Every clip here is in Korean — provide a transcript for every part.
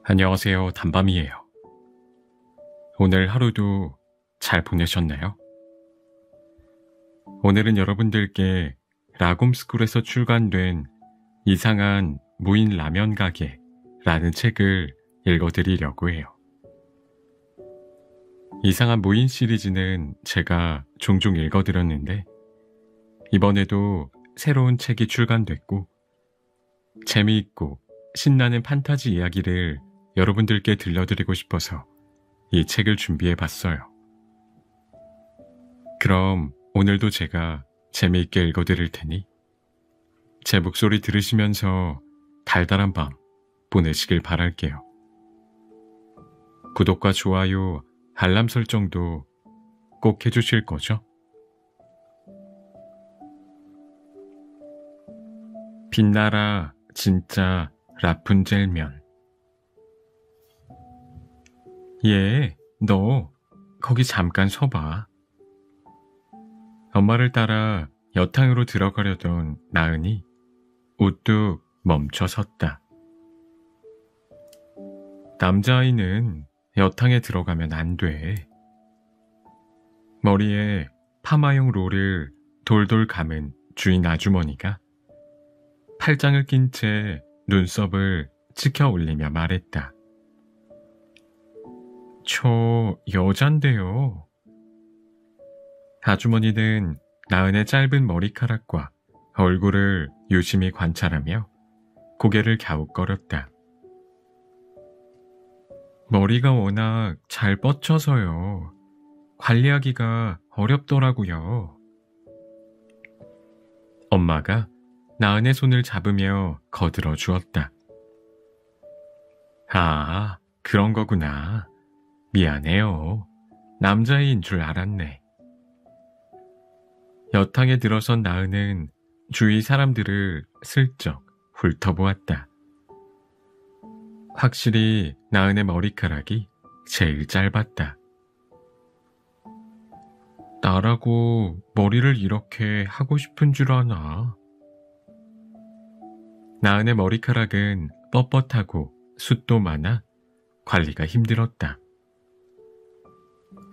안녕하세요. 단밤이에요. 오늘 하루도 잘 보내셨나요? 오늘은 여러분들께 라곰스쿨에서 출간된 이상한 무인 라면 가게라는 책을 읽어드리려고 해요. 이상한 무인 시리즈는 제가 종종 읽어드렸는데 이번에도 새로운 책이 출간됐고 재미있고 신나는 판타지 이야기를 여러분들께 들려드리고 싶어서 이 책을 준비해봤어요. 그럼 오늘도 제가 재미있게 읽어드릴 테니 제 목소리 들으시면서 달달한 밤 보내시길 바랄게요. 구독과 좋아요, 알람 설정도 꼭 해주실 거죠? 빛나라 진짜 라푼젤면. 얘, 너 거기 잠깐 서봐. 엄마를 따라 여탕으로 들어가려던 나은이 우뚝 멈춰 섰다. 남자아이는 여탕에 들어가면 안 돼. 머리에 파마용 롤을 돌돌 감은 주인 아주머니가 팔짱을 낀 채 눈썹을 치켜 올리며 말했다. 저 여잔데요. 아주머니는 나은의 짧은 머리카락과 얼굴을 유심히 관찰하며 고개를 갸웃거렸다. 머리가 워낙 잘 뻗쳐서요. 관리하기가 어렵더라고요. 엄마가 나은의 손을 잡으며 거들어 주었다. 아, 그런 거구나. 미안해요. 남자애인 줄 알았네. 여탕에 들어선 나은은 주위 사람들을 슬쩍 훑어보았다. 확실히 나은의 머리카락이 제일 짧았다. 나라고 머리를 이렇게 하고 싶은 줄 아나? 나은의 머리카락은 뻣뻣하고 숱도 많아 관리가 힘들었다.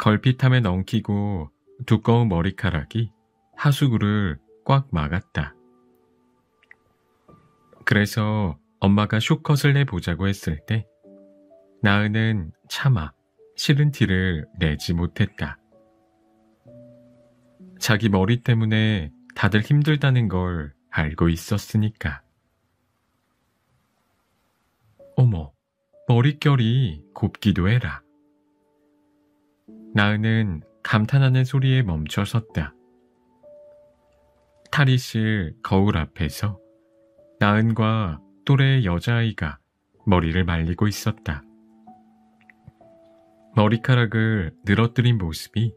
걸핏함에 엉키고 두꺼운 머리카락이 하수구를 꽉 막았다. 그래서 엄마가 숏컷을 내보자고 했을 때 나은은 차마 싫은 티를 내지 못했다. 자기 머리 때문에 다들 힘들다는 걸 알고 있었으니까. 어머, 머릿결이 곱기도 해라. 나은은 감탄하는 소리에 멈춰 섰다. 탈의실 거울 앞에서 나은과 또래의 여자아이가 머리를 말리고 있었다. 머리카락을 늘어뜨린 모습이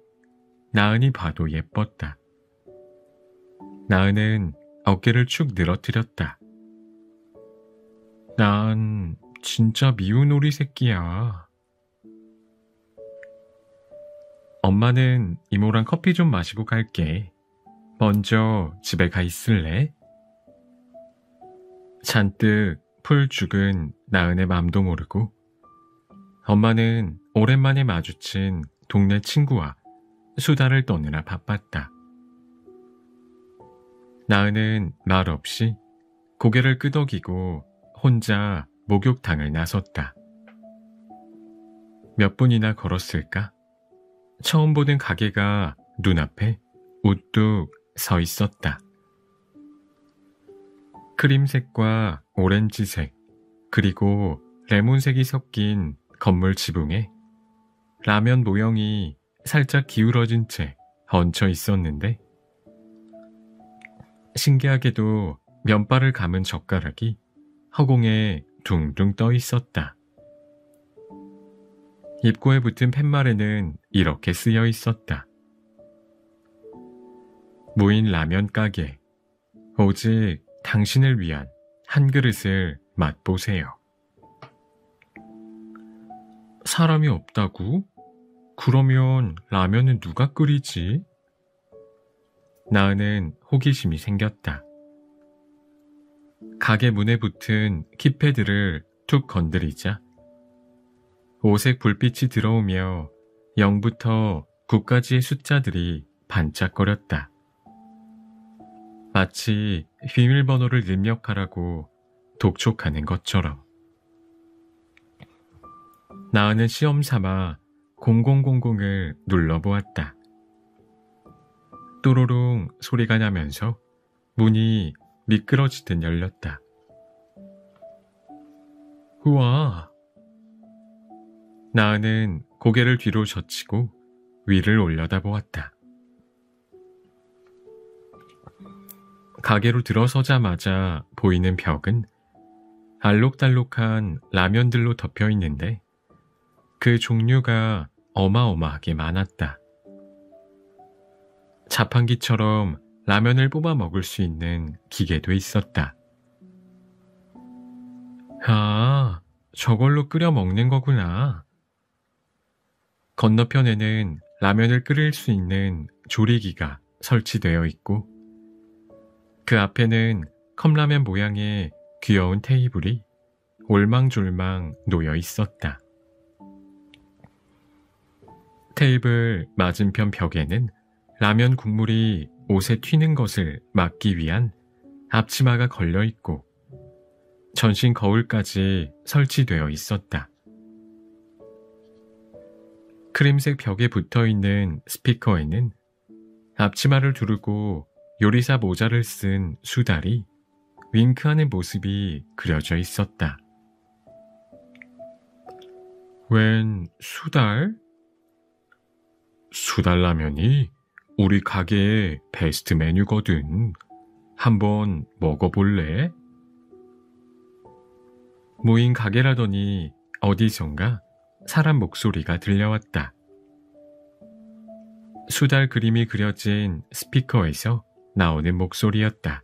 나은이 봐도 예뻤다. 나은은 어깨를 축 늘어뜨렸다. 난 진짜 미운 오리 새끼야. 엄마는 이모랑 커피 좀 마시고 갈게. 먼저 집에 가 있을래? 잔뜩 풀 죽은 나은의 맘도 모르고 엄마는 오랜만에 마주친 동네 친구와 수다를 떠느라 바빴다. 나은은 말 없이 고개를 끄덕이고 혼자 목욕탕을 나섰다. 몇 분이나 걸었을까? 처음 보는 가게가 눈앞에 우뚝 서 있었다. 크림색과 오렌지색 그리고 레몬색이 섞인 건물 지붕에 라면 모형이 살짝 기울어진 채 얹혀 있었는데 신기하게도 면발을 감은 젓가락이 허공에 둥둥 떠 있었다. 입구에 붙은 팻말에는 이렇게 쓰여 있었다. 무인 라면 가게, 오직 당신을 위한 한 그릇을 맛보세요. 사람이 없다고? 그러면 라면은 누가 끓이지? 나은은 호기심이 생겼다. 가게 문에 붙은 키패드를 툭 건드리자 오색 불빛이 들어오며 0부터 9까지의 숫자들이 반짝거렸다. 마치 비밀번호를 입력하라고 독촉하는 것처럼. 나은은 시험 삼아 0000을 눌러보았다. 또로롱 소리가 나면서 문이 미끄러지듯 열렸다. 우와! 나은은 고개를 뒤로 젖히고 위를 올려다보았다. 가게로 들어서자마자 보이는 벽은 알록달록한 라면들로 덮여 있는데 그 종류가 어마어마하게 많았다. 자판기처럼 라면을 뽑아 먹을 수 있는 기계도 있었다. 아, 저걸로 끓여 먹는 거구나. 건너편에는 라면을 끓일 수 있는 조리기가 설치되어 있고 그 앞에는 컵라면 모양의 귀여운 테이블이 올망졸망 놓여 있었다. 테이블 맞은편 벽에는 라면 국물이 옷에 튀는 것을 막기 위한 앞치마가 걸려 있고 전신 거울까지 설치되어 있었다. 크림색 벽에 붙어있는 스피커에는 앞치마를 두르고 요리사 모자를 쓴 수달이 윙크하는 모습이 그려져 있었다. 웬 수달? 수달라면이 우리 가게의 베스트 메뉴거든. 한번 먹어볼래? 무인 가게라더니 어디선가 사람 목소리가 들려왔다. 수달 그림이 그려진 스피커에서 나오는 목소리였다.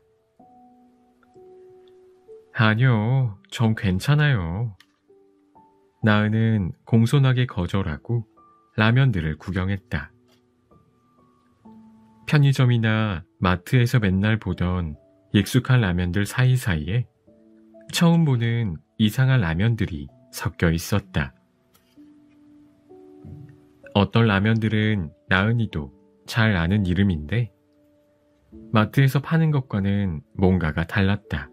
아니요, 전 괜찮아요. 나은은 공손하게 거절하고 라면들을 구경했다. 편의점이나 마트에서 맨날 보던 익숙한 라면들 사이사이에 처음 보는 이상한 라면들이 섞여 있었다. 어떤 라면들은 나은이도 잘 아는 이름인데 마트에서 파는 것과는 뭔가가 달랐다.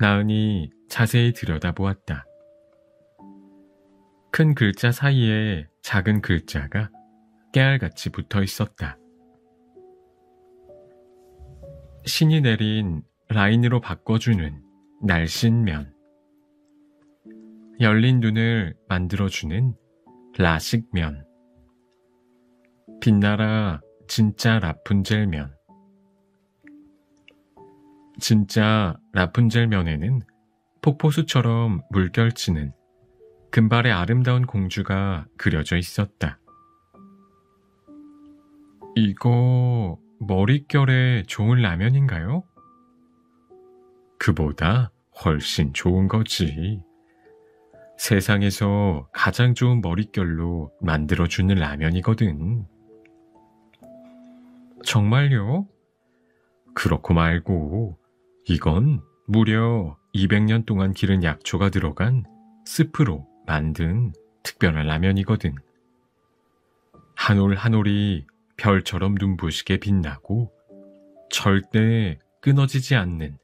나은이 자세히 들여다보았다. 큰 글자 사이에 작은 글자가 깨알같이 붙어 있었다. 신이 내린 라인으로 바꿔주는 날씬면, 열린 눈을 만들어주는 라식면, 빛나라 진짜 라푼젤면. 진짜 라푼젤면에는 폭포수처럼 물결치는 금발의 아름다운 공주가 그려져 있었다. 이거 머릿결에 좋은 라면인가요? 그보다 훨씬 좋은 거지. 세상에서 가장 좋은 머릿결로 만들어주는 라면이거든. 정말요? 그렇고 말고 이건 무려 200년 동안 기른 약초가 들어간 스프로 만든 특별한 라면이거든. 한 올 한 올이 별처럼 눈부시게 빛나고 절대 끊어지지 않는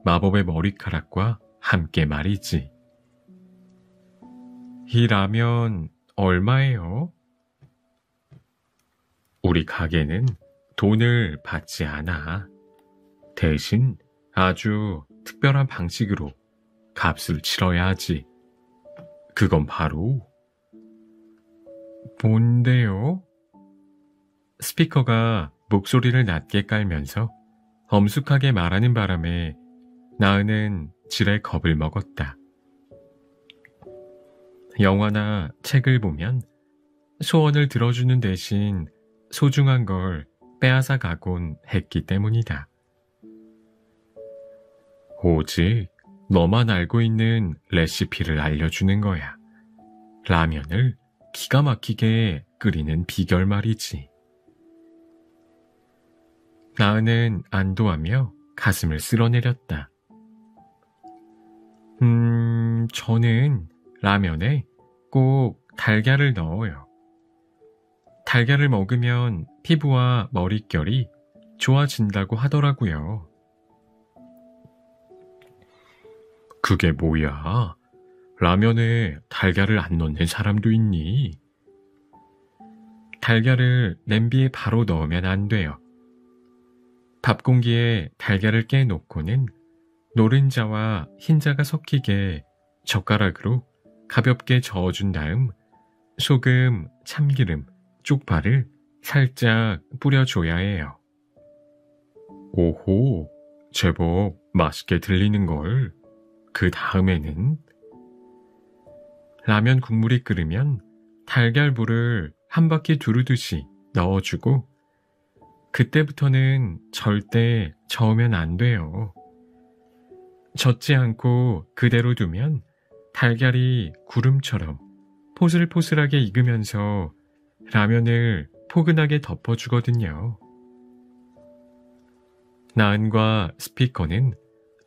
마법의 머리카락과 함께 말이지. 이 라면 얼마예요? 우리 가게는 돈을 받지 않아. 대신 아주 특별한 방식으로 값을 치러야 하지. 그건 바로 뭔데요? 스피커가 목소리를 낮게 깔면서 엄숙하게 말하는 바람에 나은은 지레 겁을 먹었다. 영화나 책을 보면 소원을 들어주는 대신 소중한 걸 빼앗아 가곤 했기 때문이다. 오직 너만 알고 있는 레시피를 알려주는 거야. 라면을 기가 막히게 끓이는 비결 말이지. 나은은 안도하며 가슴을 쓸어내렸다. 저는 라면에 꼭 달걀을 넣어요. 달걀을 먹으면 피부와 머릿결이 좋아진다고 하더라고요. 그게 뭐야? 라면에 달걀을 안 넣는 사람도 있니? 달걀을 냄비에 바로 넣으면 안 돼요. 밥 공기에 달걀을 깨놓고는 노른자와 흰자가 섞이게 젓가락으로 가볍게 저어준 다음 소금, 참기름, 쪽파를 살짝 뿌려줘야 해요. 오호, 제법 맛있게 들리는걸. 그 다음에는 라면 국물이 끓으면 달걀물을 한 바퀴 두르듯이 넣어주고 그때부터는 절대 저으면 안 돼요. 젓지 않고 그대로 두면 달걀이 구름처럼 포슬포슬하게 익으면서 라면을 포근하게 덮어주거든요. 나은과 스피커는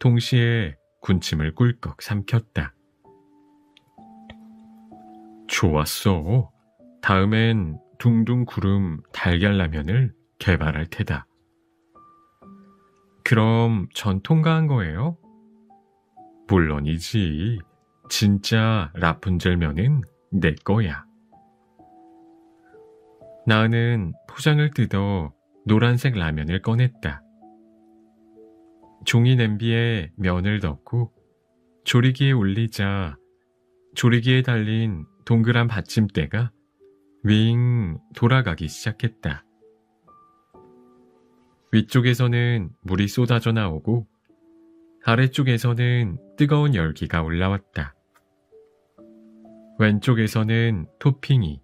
동시에 군침을 꿀꺽 삼켰다. 좋았어. 다음엔 둥둥 구름 달걀라면을 개발할 테다. 그럼 전 통과한 거예요? 물론이지. 진짜 라푼젤면은 내 거야. 나은은 포장을 뜯어 노란색 라면을 꺼냈다. 종이 냄비에 면을 넣고 조리기에 올리자 조리기에 달린 동그란 받침대가 윙 돌아가기 시작했다. 위쪽에서는 물이 쏟아져 나오고 아래쪽에서는 뜨거운 열기가 올라왔다. 왼쪽에서는 토핑이,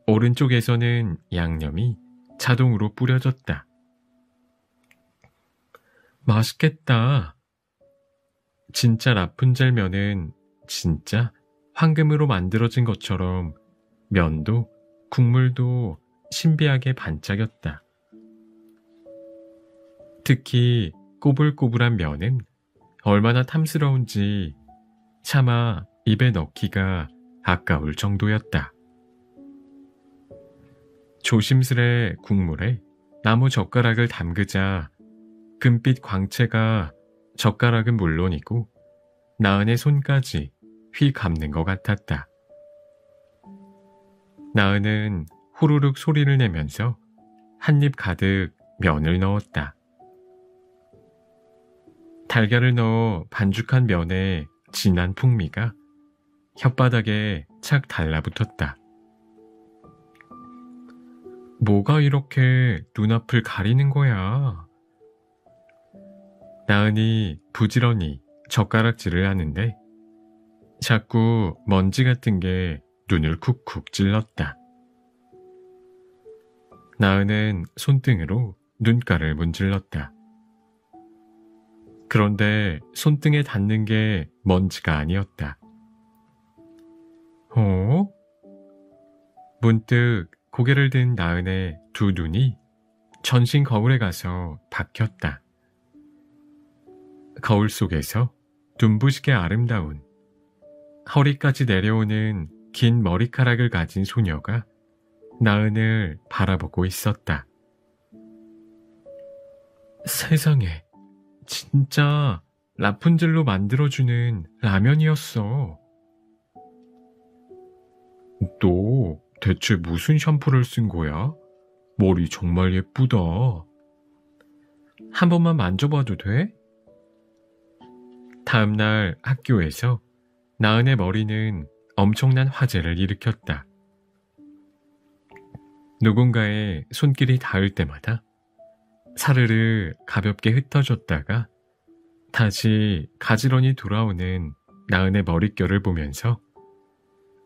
오른쪽에서는 양념이 자동으로 뿌려졌다. 맛있겠다. 진짜 라푼젤 면은 진짜 황금으로 만들어진 것처럼 면도 국물도 신비하게 반짝였다. 특히 꼬불꼬불한 면은 얼마나 탐스러운지 차마 입에 넣기가 아까울 정도였다. 조심스레 국물에 나무 젓가락을 담그자 금빛 광채가 젓가락은 물론이고 나은의 손까지 휘 감는 것 같았다. 나은은 후루룩 소리를 내면서 한 입 가득 면을 넣었다. 달걀을 넣어 반죽한 면에 진한 풍미가 혓바닥에 착 달라붙었다. 뭐가 이렇게 눈앞을 가리는 거야? 나은이 부지런히 젓가락질을 하는데 자꾸 먼지 같은 게 눈을 쿡쿡 찔렀다. 나은은 손등으로 눈가를 문질렀다. 그런데 손등에 닿는 게 먼지가 아니었다. 어? 문득 고개를 든 나은의 두 눈이 전신 거울에 가서 박혔다. 거울 속에서 눈부시게 아름다운 허리까지 내려오는 긴 머리카락을 가진 소녀가 나은을 바라보고 있었다. 세상에, 진짜 라푼젤로 만들어주는 라면이었어. 너 대체 무슨 샴푸를 쓴 거야? 머리 정말 예쁘다. 한 번만 만져봐도 돼? 다음날 학교에서 나은의 머리는 엄청난 화제를 일으켰다. 누군가의 손길이 닿을 때마다 사르르 가볍게 흩어졌다가 다시 가지런히 돌아오는 나은의 머릿결을 보면서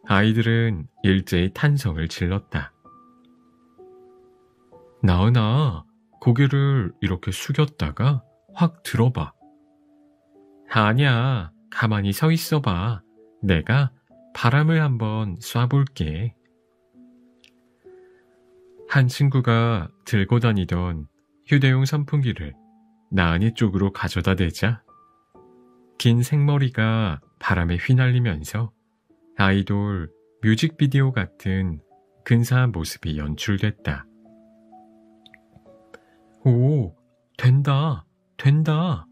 아이들은 일제히 탄성을 질렀다. 나은아, 고개를 이렇게 숙였다가 확 들어봐. 아니야, 가만히 서 있어봐. 내가 바람을 한번 쏴볼게. 한 친구가 들고 다니던 휴대용 선풍기를 나은이 쪽으로 가져다 대자 긴 생머리가 바람에 휘날리면서 아이돌 뮤직비디오 같은 근사한 모습이 연출됐다. 오, 된다, 된다.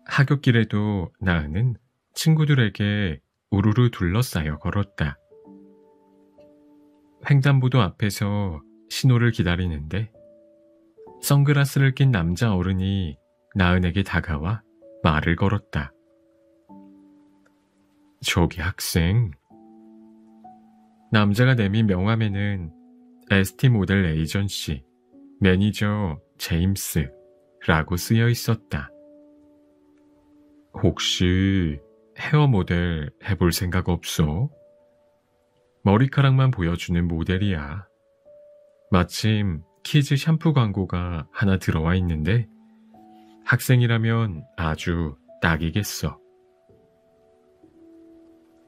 하굣길에도 나은은 친구들에게 우르르 둘러싸여 걸었다. 횡단보도 앞에서 신호를 기다리는데 선글라스를 낀 남자 어른이 나은에게 다가와 말을 걸었다. 저기 학생. 남자가 내민 명함에는 ST 모델 에이전시 매니저 제임스라고 쓰여 있었다. 혹시 헤어 모델 해볼 생각 없어? 머리카락만 보여주는 모델이야. 마침 키즈 샴푸 광고가 하나 들어와 있는데 학생이라면 아주 딱이겠어.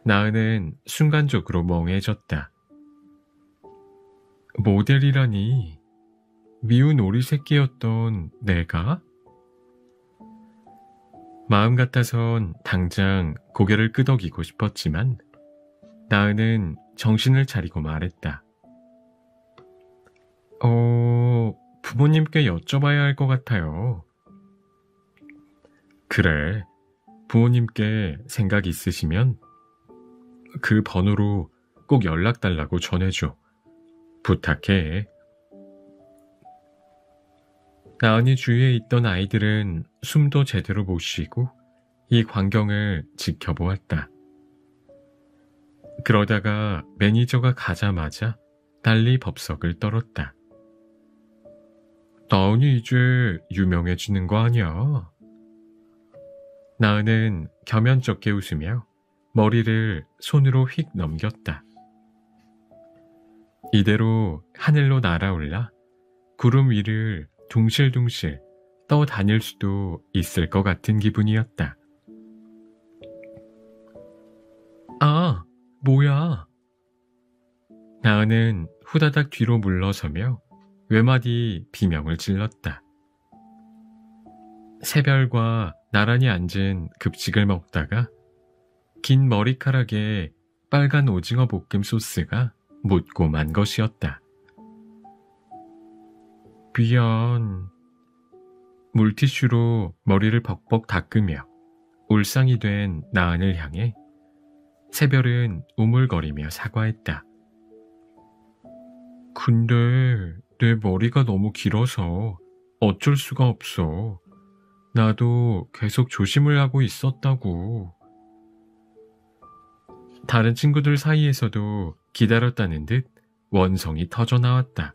나은은 순간적으로 멍해졌다. 모델이라니, 미운 오리 새끼였던 내가? 마음 같아선 당장 고개를 끄덕이고 싶었지만 나은은 정신을 차리고 말했다. 부모님께 여쭤봐야 할 것 같아요. 그래, 부모님께 생각 있으시면 그 번호로 꼭 연락 달라고 전해줘. 부탁해. 나은이 주위에 있던 아이들은 숨도 제대로 못 쉬고 이 광경을 지켜보았다. 그러다가 매니저가 가자마자 달리 법석을 떨었다. 나은이 이제 유명해지는 거 아니야? 나은은 겸연쩍게 웃으며 머리를 손으로 휙 넘겼다. 이대로 하늘로 날아올라 구름 위를 둥실둥실 떠다닐 수도 있을 것 같은 기분이었다. 아, 뭐야? 나은은 후다닥 뒤로 물러서며 외마디 비명을 질렀다. 새별과 나란히 앉은 급식을 먹다가 긴 머리카락에 빨간 오징어 볶음 소스가 묻고 만 것이었다. 미안. 물티슈로 머리를 벅벅 닦으며 울상이 된 나은을 향해 새별은 우물거리며 사과했다. 근데 내 머리가 너무 길어서 어쩔 수가 없어. 나도 계속 조심을 하고 있었다고. 다른 친구들 사이에서도 기다렸다는 듯 원성이 터져 나왔다.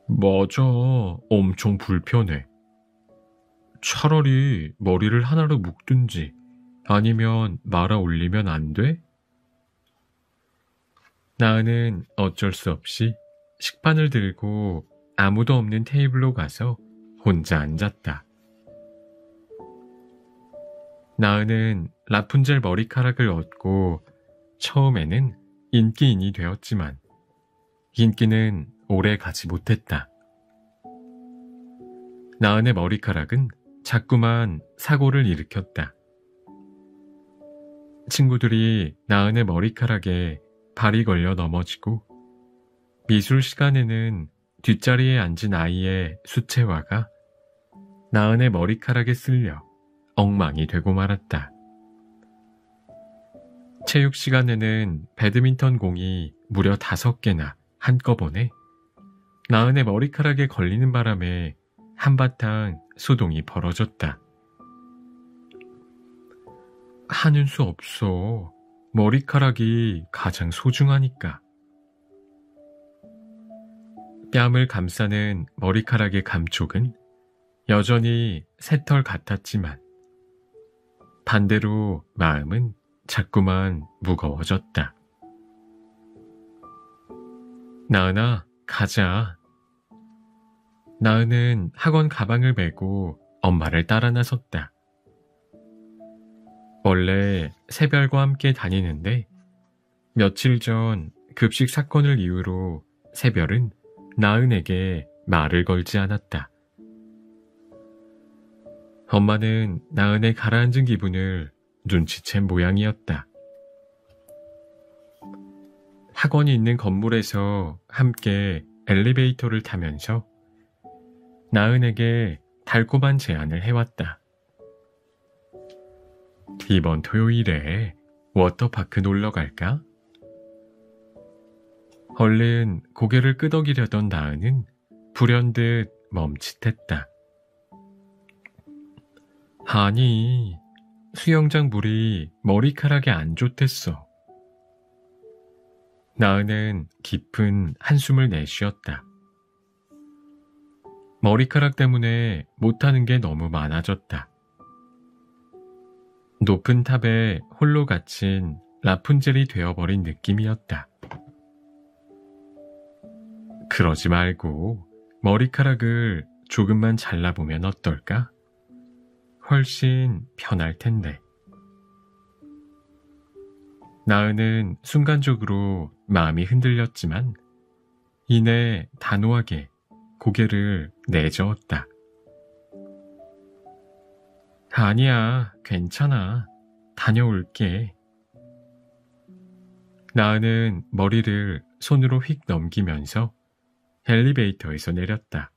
맞아, 엄청 불편해. 차라리 머리를 하나로 묶든지 아니면 말아 올리면 안 돼? 나은은 어쩔 수 없이 식판을 들고 아무도 없는 테이블로 가서 혼자 앉았다. 나은은 라푼젤 머리카락을 얻고 처음에는 인기인이 되었지만 인기는 오래 가지 못했다. 나은의 머리카락은 자꾸만 사고를 일으켰다. 친구들이 나은의 머리카락에 발이 걸려 넘어지고 미술 시간에는 뒷자리에 앉은 아이의 수채화가 나은의 머리카락에 쓸려 엉망이 되고 말았다. 체육 시간에는 배드민턴 공이 무려 5개나 한꺼번에 나은의 머리카락에 걸리는 바람에 한바탕 소동이 벌어졌다. 하는 수 없어. 머리카락이 가장 소중하니까. 뺨을 감싸는 머리카락의 감촉은 여전히 새털 같았지만 반대로 마음은 자꾸만 무거워졌다. 나은아, 가자. 나은은 학원 가방을 메고 엄마를 따라 나섰다. 원래 새별과 함께 다니는데 며칠 전 급식 사건을 이유로 새별은 나은에게 말을 걸지 않았다. 엄마는 나은의 가라앉은 기분을 눈치챈 모양이었다. 학원이 있는 건물에서 함께 엘리베이터를 타면서 나은에게 달콤한 제안을 해왔다. 이번 토요일에 워터파크 놀러 갈까? 얼른 고개를 끄덕이려던 나은은 불현듯 멈칫했다. 아니, 수영장 물이 머리카락에 안 좋댔어. 나은은 깊은 한숨을 내쉬었다. 머리카락 때문에 못하는 게 너무 많아졌다. 높은 탑에 홀로 갇힌 라푼젤이 되어버린 느낌이었다. 그러지 말고 머리카락을 조금만 잘라보면 어떨까? 훨씬 편할 텐데. 나은은 순간적으로 마음이 흔들렸지만 이내 단호하게 고개를 내저었다. 아니야, 괜찮아. 다녀올게. 나은은 머리를 손으로 휙 넘기면서 엘리베이터에서 내렸다.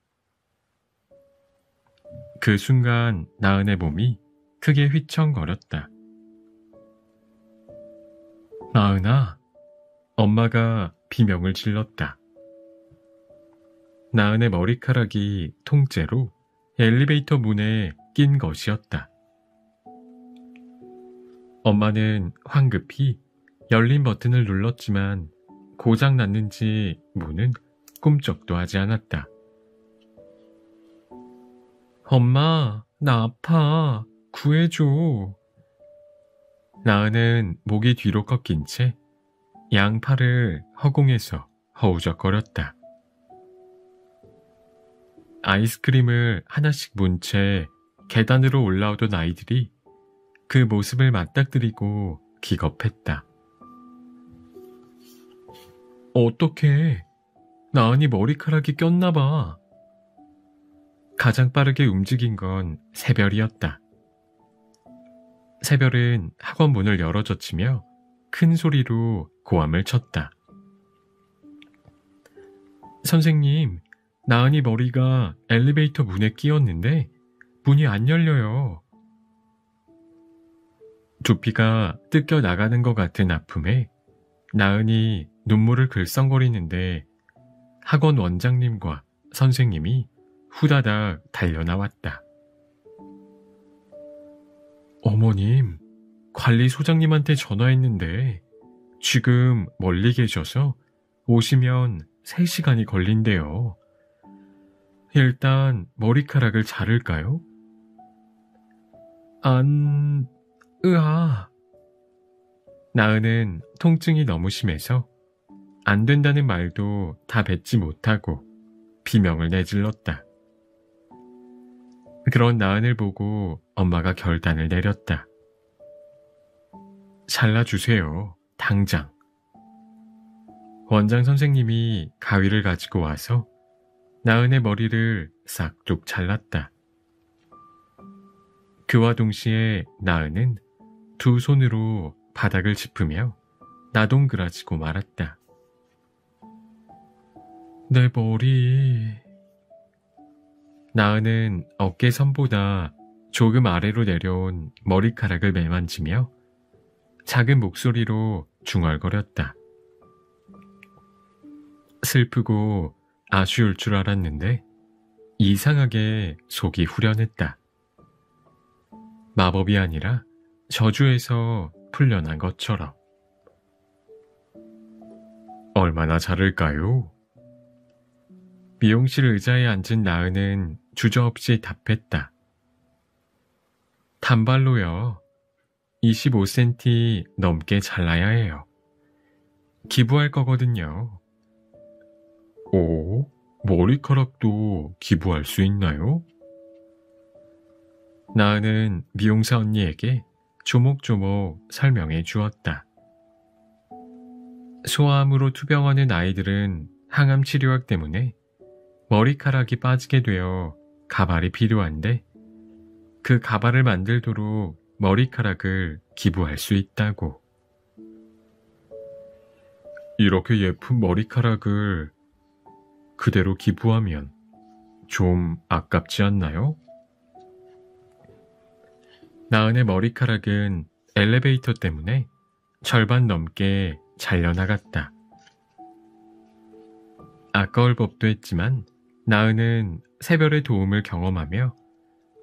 그 순간 나은의 몸이 크게 휘청거렸다. 나은아, 엄마가 비명을 질렀다. 나은의 머리카락이 통째로 엘리베이터 문에 낀 것이었다. 엄마는 황급히 열린 버튼을 눌렀지만 고장났는지 문은 꿈쩍도 하지 않았다. 엄마, 나 아파. 구해줘. 나은은 목이 뒤로 꺾인 채 양팔을 허공에서 허우적거렸다. 아이스크림을 하나씩 문 채 계단으로 올라오던 아이들이 그 모습을 맞닥뜨리고 기겁했다. 어떡해. 나은이 머리카락이 꼈나봐. 가장 빠르게 움직인 건 새별이었다. 새별은 학원 문을 열어젖히며 큰 소리로 고함을 쳤다. 선생님, 나은이 머리가 엘리베이터 문에 끼었는데 문이 안 열려요. 두피가 뜯겨 나가는 것 같은 아픔에 나은이 눈물을 글썽거리는데 학원 원장님과 선생님이 후다닥 달려나왔다. 어머님, 관리소장님한테 전화했는데 지금 멀리 계셔서 오시면 3시간이 걸린대요. 일단 머리카락을 자를까요? 으아. 나은은 통증이 너무 심해서 안 된다는 말도 다 뱉지 못하고 비명을 내질렀다. 그런 나은을 보고 엄마가 결단을 내렸다. 잘라주세요, 당장. 원장 선생님이 가위를 가지고 와서 나은의 머리를 싹둑 잘랐다. 그와 동시에 나은은 두 손으로 바닥을 짚으며 나동그라지고 말았다. 내 머리... 나은은 어깨선보다 조금 아래로 내려온 머리카락을 매만지며 작은 목소리로 중얼거렸다. 슬프고 아쉬울 줄 알았는데 이상하게 속이 후련했다. 마법이 아니라 저주에서 풀려난 것처럼. 얼마나 자를까요? 미용실 의자에 앉은 나은은 주저없이 답했다. 단발로요. 25cm 넘게 잘라야 해요. 기부할 거거든요. 오, 머리카락도 기부할 수 있나요? 나은은 미용사 언니에게 조목조목 설명해 주었다. 소아암으로 투병하는 아이들은 항암 치료약 때문에 머리카락이 빠지게 되어 가발이 필요한데 그 가발을 만들도록 머리카락을 기부할 수 있다고. 이렇게 예쁜 머리카락을 그대로 기부하면 좀 아깝지 않나요? 나은의 머리카락은 엘리베이터 때문에 절반 넘게 잘려나갔다. 아까울 법도 했지만 나은은 새별의 도움을 경험하며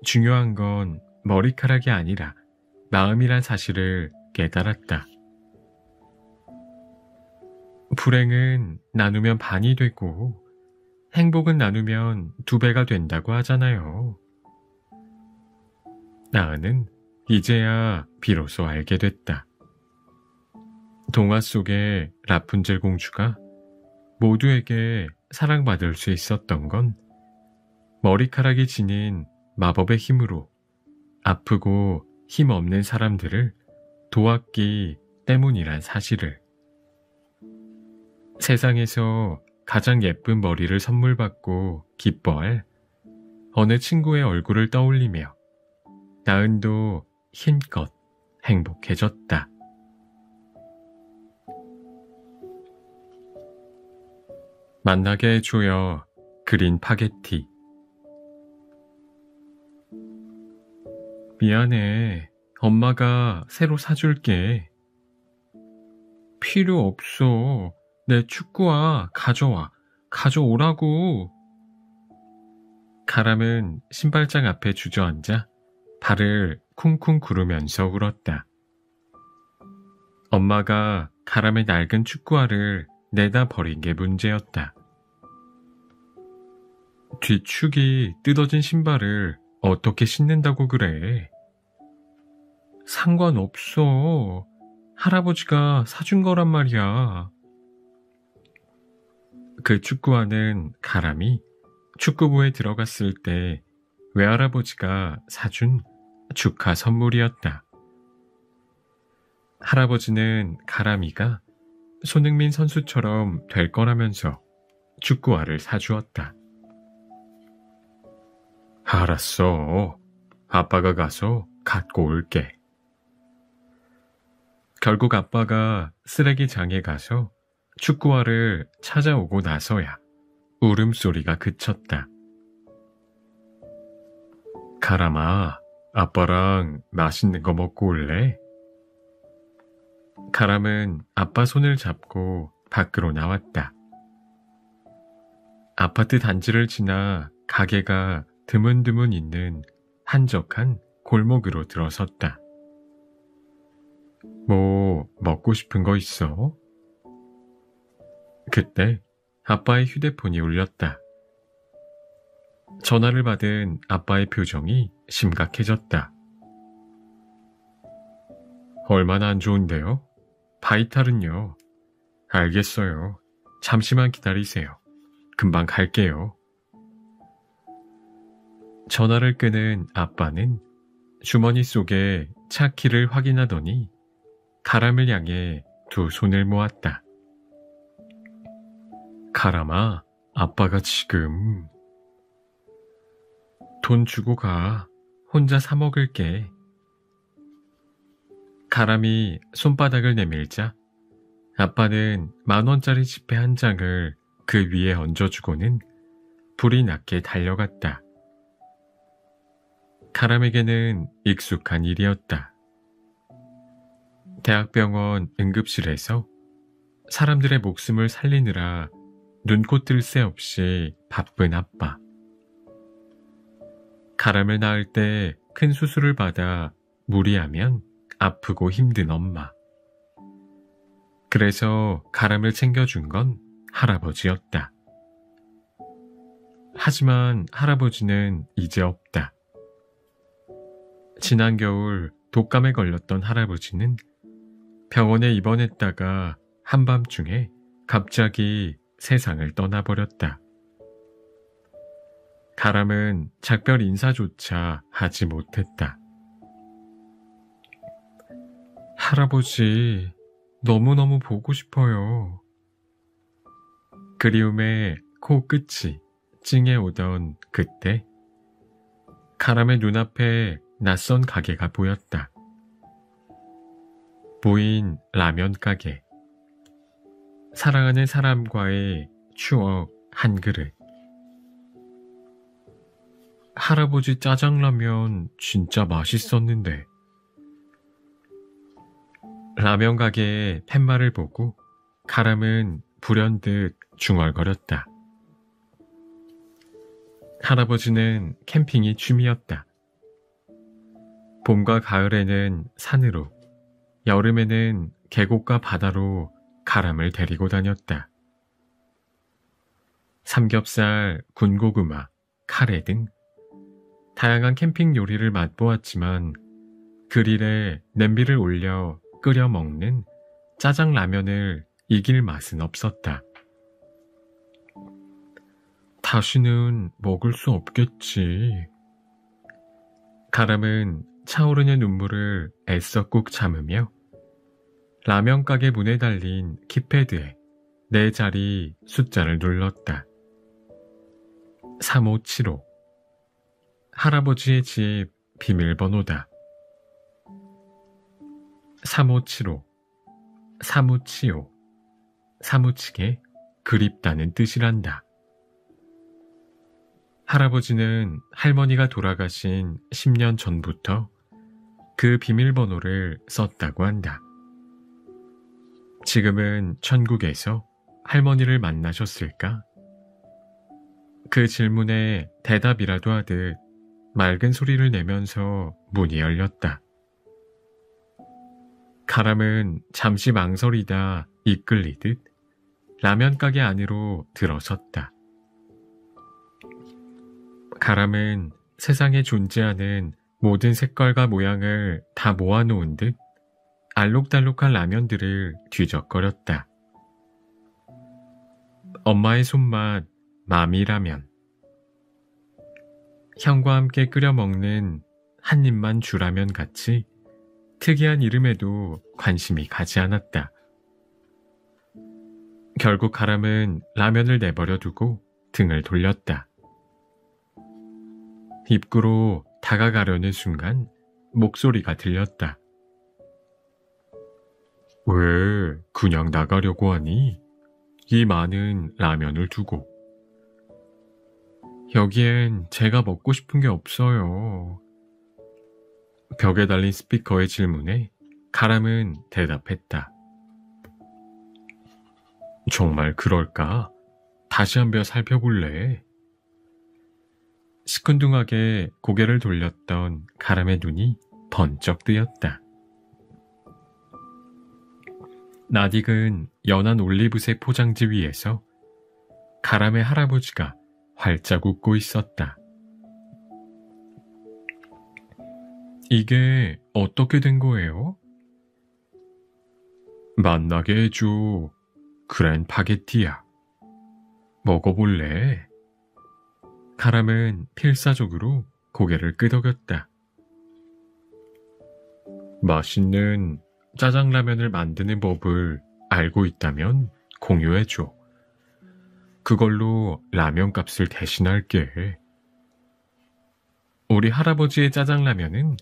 중요한 건 머리카락이 아니라 마음이란 사실을 깨달았다. 불행은 나누면 반이 되고 행복은 나누면 2배가 된다고 하잖아요. 나은은 이제야 비로소 알게 됐다. 동화 속의 라푼젤 공주가 모두에게 사랑받을 수 있었던 건 머리카락이 지닌 마법의 힘으로 아프고 힘없는 사람들을 도왔기 때문이란 사실을. 세상에서 가장 예쁜 머리를 선물 받고 기뻐할 어느 친구의 얼굴을 떠올리며 나은도 힘껏 행복해졌다. 만나게 해줘요. 그린 파게티. 미안해. 엄마가 새로 사줄게. 필요 없어. 내 축구화 가져와. 가져오라고. 가람은 신발장 앞에 주저앉아 발을 쿵쿵 구르면서 울었다. 엄마가 가람의 낡은 축구화를 내다 버린 게 문제였다. 뒷축이 뜯어진 신발을 어떻게 신는다고 그래? 상관없어. 할아버지가 사준 거란 말이야. 그 축구화는 가람이 축구부에 들어갔을 때 외할아버지가 사준 축하 선물이었다. 할아버지는 가람이가 손흥민 선수처럼 될 거라면서 축구화를 사주었다. 알았어. 아빠가 가서 갖고 올게. 결국 아빠가 쓰레기장에 가서 축구화를 찾아오고 나서야 울음소리가 그쳤다. 가람아, 아빠랑 맛있는 거 먹고 올래? 가람은 아빠 손을 잡고 밖으로 나왔다. 아파트 단지를 지나 가게가 드문드문 있는 한적한 골목으로 들어섰다. 뭐 먹고 싶은 거 있어? 그때 아빠의 휴대폰이 울렸다. 전화를 받은 아빠의 표정이 심각해졌다. 얼마나 안 좋은데요? 바이탈은요? 알겠어요. 잠시만 기다리세요. 금방 갈게요. 전화를 끄는 아빠는 주머니 속에 차 키를 확인하더니 가람을 향해 2 손을 모았다. 가람아, 아빠가 지금... 돈 주고 가. 혼자 사 먹을게. 가람이 손바닥을 내밀자 아빠는 10,000원짜리 지폐 1장을 그 위에 얹어주고는 불이 나게 달려갔다. 가람에게는 익숙한 일이었다. 대학병원 응급실에서 사람들의 목숨을 살리느라 눈코 뜰 새 없이 바쁜 아빠. 가람을 낳을 때 큰 수술을 받아 무리하면 아프고 힘든 엄마. 그래서 가람을 챙겨준 건 할아버지였다. 하지만 할아버지는 이제 없다. 지난 겨울 독감에 걸렸던 할아버지는 병원에 입원했다가 한밤중에 갑자기 세상을 떠나버렸다. 가람은 작별 인사조차 하지 못했다. 할아버지, 너무너무 보고 싶어요. 그리움의 코끝이 찡해 오던 그때 가람의 눈앞에 낯선 가게가 보였다. 보인 라면 가게. 사랑하는 사람과의 추억 한 그릇. 할아버지 짜장라면 진짜 맛있었는데. 라면 가게의 팻말을 보고 가람은 불현듯 중얼거렸다. 할아버지는 캠핑이 취미였다. 봄과 가을에는 산으로, 여름에는 계곡과 바다로 가람을 데리고 다녔다. 삼겹살, 군고구마, 카레 등 다양한 캠핑 요리를 맛보았지만 그릴에 냄비를 올려 끓여 먹는 짜장라면을 이길 맛은 없었다. 다시는 먹을 수 없겠지. 가람은 차오르는 눈물을 애써 꾹 참으며 라면 가게 문에 달린 키패드에 4자리 숫자를 눌렀다. 3575. 할아버지의 집 비밀번호다. 3575. 사무치오. 사무치게 그립다는 뜻이란다. 할아버지는 할머니가 돌아가신 10년 전부터 그 비밀번호를 썼다고 한다. 지금은 천국에서 할머니를 만나셨을까? 그 질문에 대답이라도 하듯 맑은 소리를 내면서 문이 열렸다. 가람은 잠시 망설이다 이끌리듯 라면 가게 안으로 들어섰다. 가람은 세상에 존재하는 모든 색깔과 모양을 다 모아놓은 듯 알록달록한 라면들을 뒤적거렸다. 엄마의 손맛 마미라면. 형과 함께 끓여 먹는 한 입만 주라면 같이 특이한 이름에도 관심이 가지 않았다. 결국 가람은 라면을 내버려 두고 등을 돌렸다. 입구로 다가가려는 순간 목소리가 들렸다. 왜 그냥 나가려고 하니? 이 많은 라면을 두고. 여기엔 제가 먹고 싶은 게 없어요. 벽에 달린 스피커의 질문에 가람은 대답했다. 정말 그럴까? 다시 한번 살펴볼래? 시큰둥하게 고개를 돌렸던 가람의 눈이 번쩍 뜨였다. 낯익은 연한 올리브색 포장지 위에서 가람의 할아버지가 활짝 웃고 있었다. 이게 어떻게 된 거예요? 만나게 해줘. 그랜 파게티야. 먹어볼래? 가람은 필사적으로 고개를 끄덕였다. 맛있는 짜장라면을 만드는 법을 알고 있다면 공유해줘. 그걸로 라면 값을 대신할게. 우리 할아버지의 짜장라면은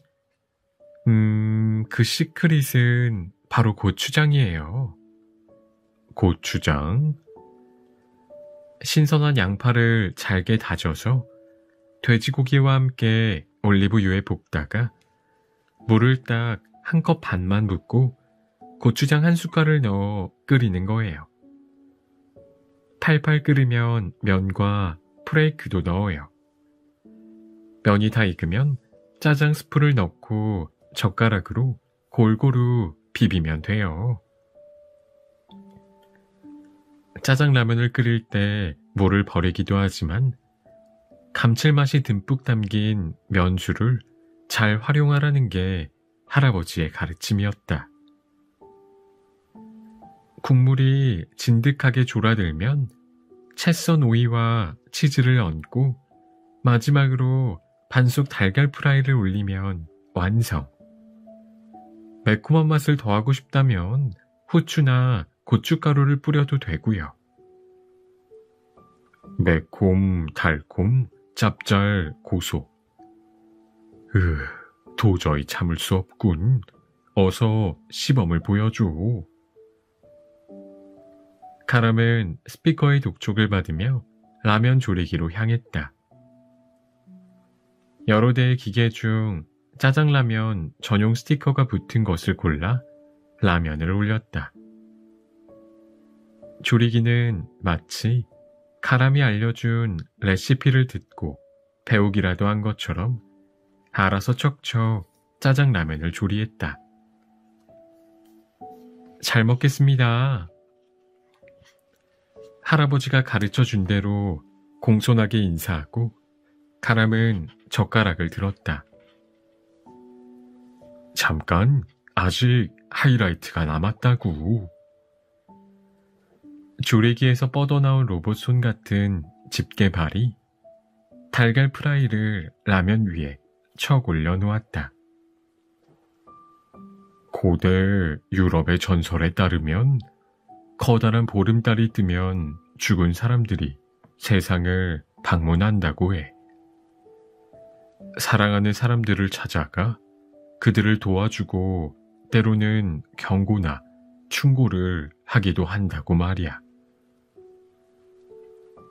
그 시크릿은 바로 고추장이에요. 고추장? 신선한 양파를 잘게 다져서 돼지고기와 함께 올리브유에 볶다가 물을 딱 한 컵 반만 붓고 고추장 한 숟갈을 넣어 끓이는 거예요. 팔팔 끓으면 면과 프레이크도 넣어요. 면이 다 익으면 짜장 스프를 넣고 젓가락으로 골고루 비비면 돼요. 짜장라면을 끓일 때 물을 버리기도 하지만 감칠맛이 듬뿍 담긴 면수를 잘 활용하라는 게 할아버지의 가르침이었다. 국물이 진득하게 졸아들면 채 썬 오이와 치즈를 얹고 마지막으로 반숙 달걀 프라이를 올리면 완성. 매콤한 맛을 더하고 싶다면 후추나 고춧가루를 뿌려도 되고요. 매콤, 달콤, 짭짤, 고소. 도저히 참을 수 없군. 어서 시범을 보여줘. 가람은 스피커의 독촉을 받으며 라면 조리기로 향했다. 여러 대의 기계 중 짜장라면 전용 스티커가 붙은 것을 골라 라면을 올렸다. 조리기는 마치 가람이 알려준 레시피를 듣고 배우기라도 한 것처럼 알아서 척척 짜장라면을 조리했다. 잘 먹겠습니다. 할아버지가 가르쳐준 대로 공손하게 인사하고 가람은 젓가락을 들었다. 잠깐, 아직 하이라이트가 남았다고. 조리기에서 뻗어나온 로봇 손 같은 집게 발이 달걀 프라이를 라면 위에 척 올려놓았다. 고대 유럽의 전설에 따르면 커다란 보름달이 뜨면 죽은 사람들이 세상을 방문한다고 해. 사랑하는 사람들을 찾아가 그들을 도와주고 때로는 경고나 충고를 하기도 한다고 말이야.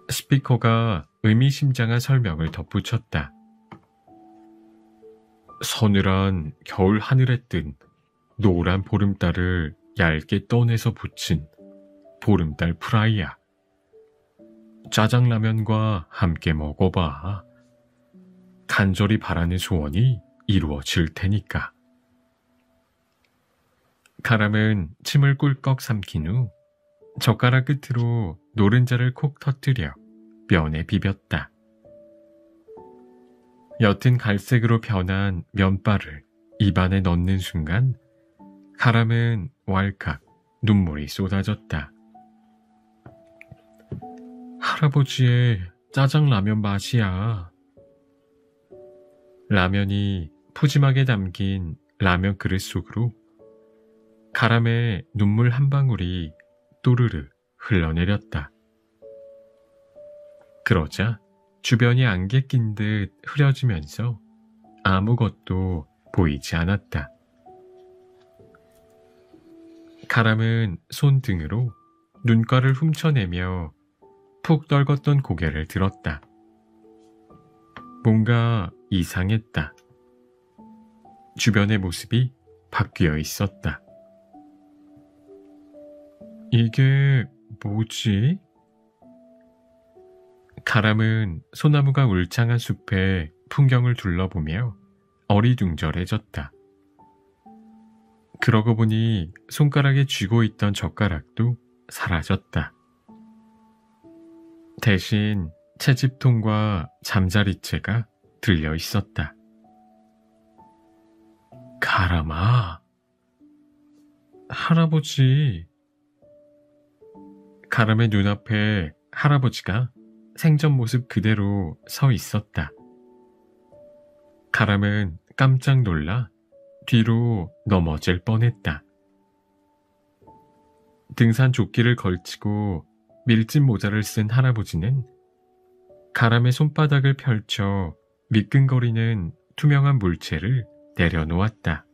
스피커가 의미심장한 설명을 덧붙였다. 서늘한 겨울 하늘에 뜬 노란 보름달을 얇게 떠내서 붙인 보름달 프라이야. 짜장라면과 함께 먹어봐. 간절히 바라는 소원이 이루어질 테니까. 가람은 침을 꿀꺽 삼킨 후 젓가락 끝으로 노른자를 콕 터뜨려 면에 비볐다. 옅은 갈색으로 변한 면발을 입안에 넣는 순간 가람은 왈칵 눈물이 쏟아졌다. 할아버지의 짜장라면 맛이야. 라면이 푸짐하게 담긴 라면 그릇 속으로 가람의 눈물 한 방울이 또르르 흘러내렸다. 그러자 주변이 안개 낀 듯 흐려지면서 아무것도 보이지 않았다. 가람은 손등으로 눈가를 훔쳐내며 푹 떨궜던 고개를 들었다. 뭔가 이상했다. 주변의 모습이 바뀌어 있었다. 이게 뭐지? 가람은 소나무가 울창한 숲의 풍경을 둘러보며 어리둥절해졌다. 그러고 보니 손가락에 쥐고 있던 젓가락도 사라졌다. 대신 채집통과 잠자리채가 들려 있었다. 가람아, 할아버지. 가람의 눈앞에 할아버지가 생전 모습 그대로 서 있었다. 가람은 깜짝 놀라 뒤로 넘어질 뻔했다. 등산 조끼를 걸치고 밀짚 모자를 쓴 할아버지는 가람의 손바닥을 펼쳐 미끈거리는 투명한 물체를 내려놓았다.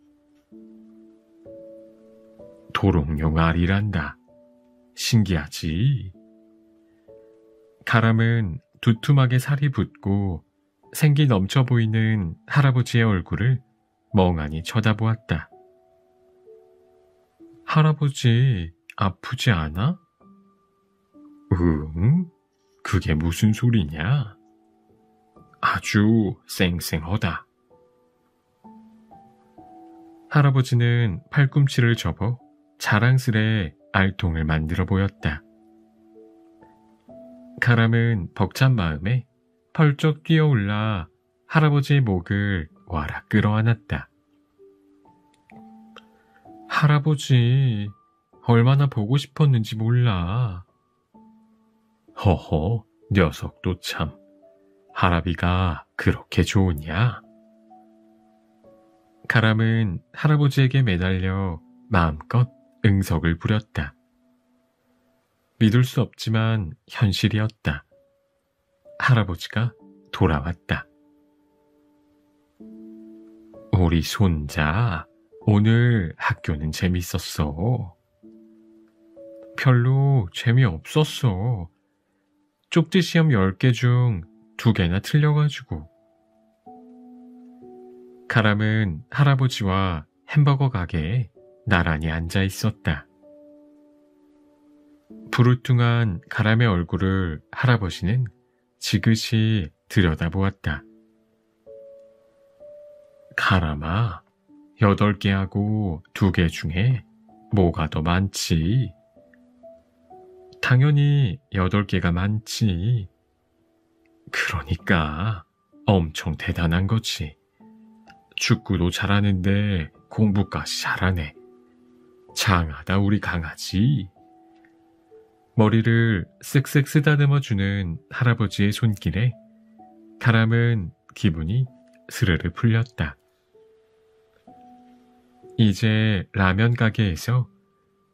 도롱뇽 알이란다. 신기하지? 가람은 두툼하게 살이 붙고 생기 넘쳐 보이는 할아버지의 얼굴을 멍하니 쳐다보았다. 할아버지, 아프지 않아? 응? 그게 무슨 소리냐? 아주 쌩쌩하다. 할아버지는 팔꿈치를 접어 자랑스레 알통을 만들어 보였다. 가람은 벅찬 마음에 펄쩍 뛰어올라 할아버지의 목을 와락 끌어안았다. 할아버지, 얼마나 보고 싶었는지 몰라. 허허, 녀석도 참. 할아비가 그렇게 좋으냐? 가람은 할아버지에게 매달려 마음껏 응석을 부렸다. 믿을 수 없지만 현실이었다. 할아버지가 돌아왔다. 우리 손자, 오늘 학교는 재밌었어. 별로 재미없었어. 쪽지 시험 10개 중 2개나 틀려가지고. 가람은 할아버지와 햄버거 가게에 나란히 앉아 있었다. 부르뚱한 가람의 얼굴을 할아버지는 지그시 들여다보았다. 가람아, 8개하고 2개 중에 뭐가 더 많지? 당연히 8개가 많지. 그러니까 엄청 대단한 거지. 축구도 잘하는데 공부까지 잘하네. 장하다 우리 강아지. 머리를 쓱쓱 쓰다듬어주는 할아버지의 손길에 가람은 기분이 스르르 풀렸다. 이제 라면 가게에서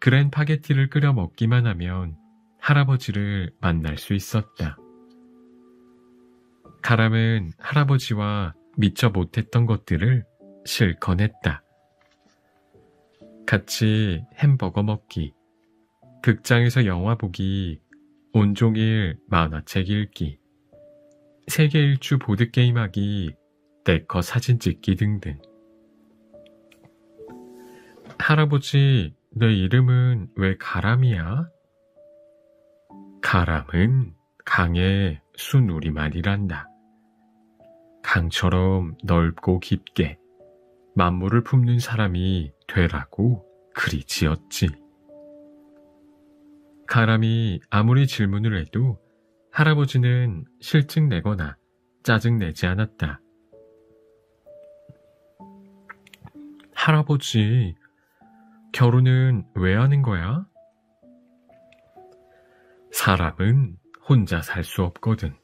그랜파게티를 끓여 먹기만 하면 할아버지를 만날 수 있었다. 가람은 할아버지와 미처 못했던 것들을 실컷 했다. 같이 햄버거 먹기, 극장에서 영화 보기, 온종일 만화책 읽기, 세계 일주 보드게임 하기, 네컷 사진 찍기 등등. 할아버지, 내 이름은 왜 가람이야? 가람은 강의 순우리말이란다. 강처럼 넓고 깊게 만물을 품는 사람이 되라고 그리 지었지. 가람이 아무리 질문을 해도 할아버지는 실증내거나 짜증내지 않았다. 할아버지, 결혼은 왜 하는 거야? 사람은 혼자 살 수 없거든.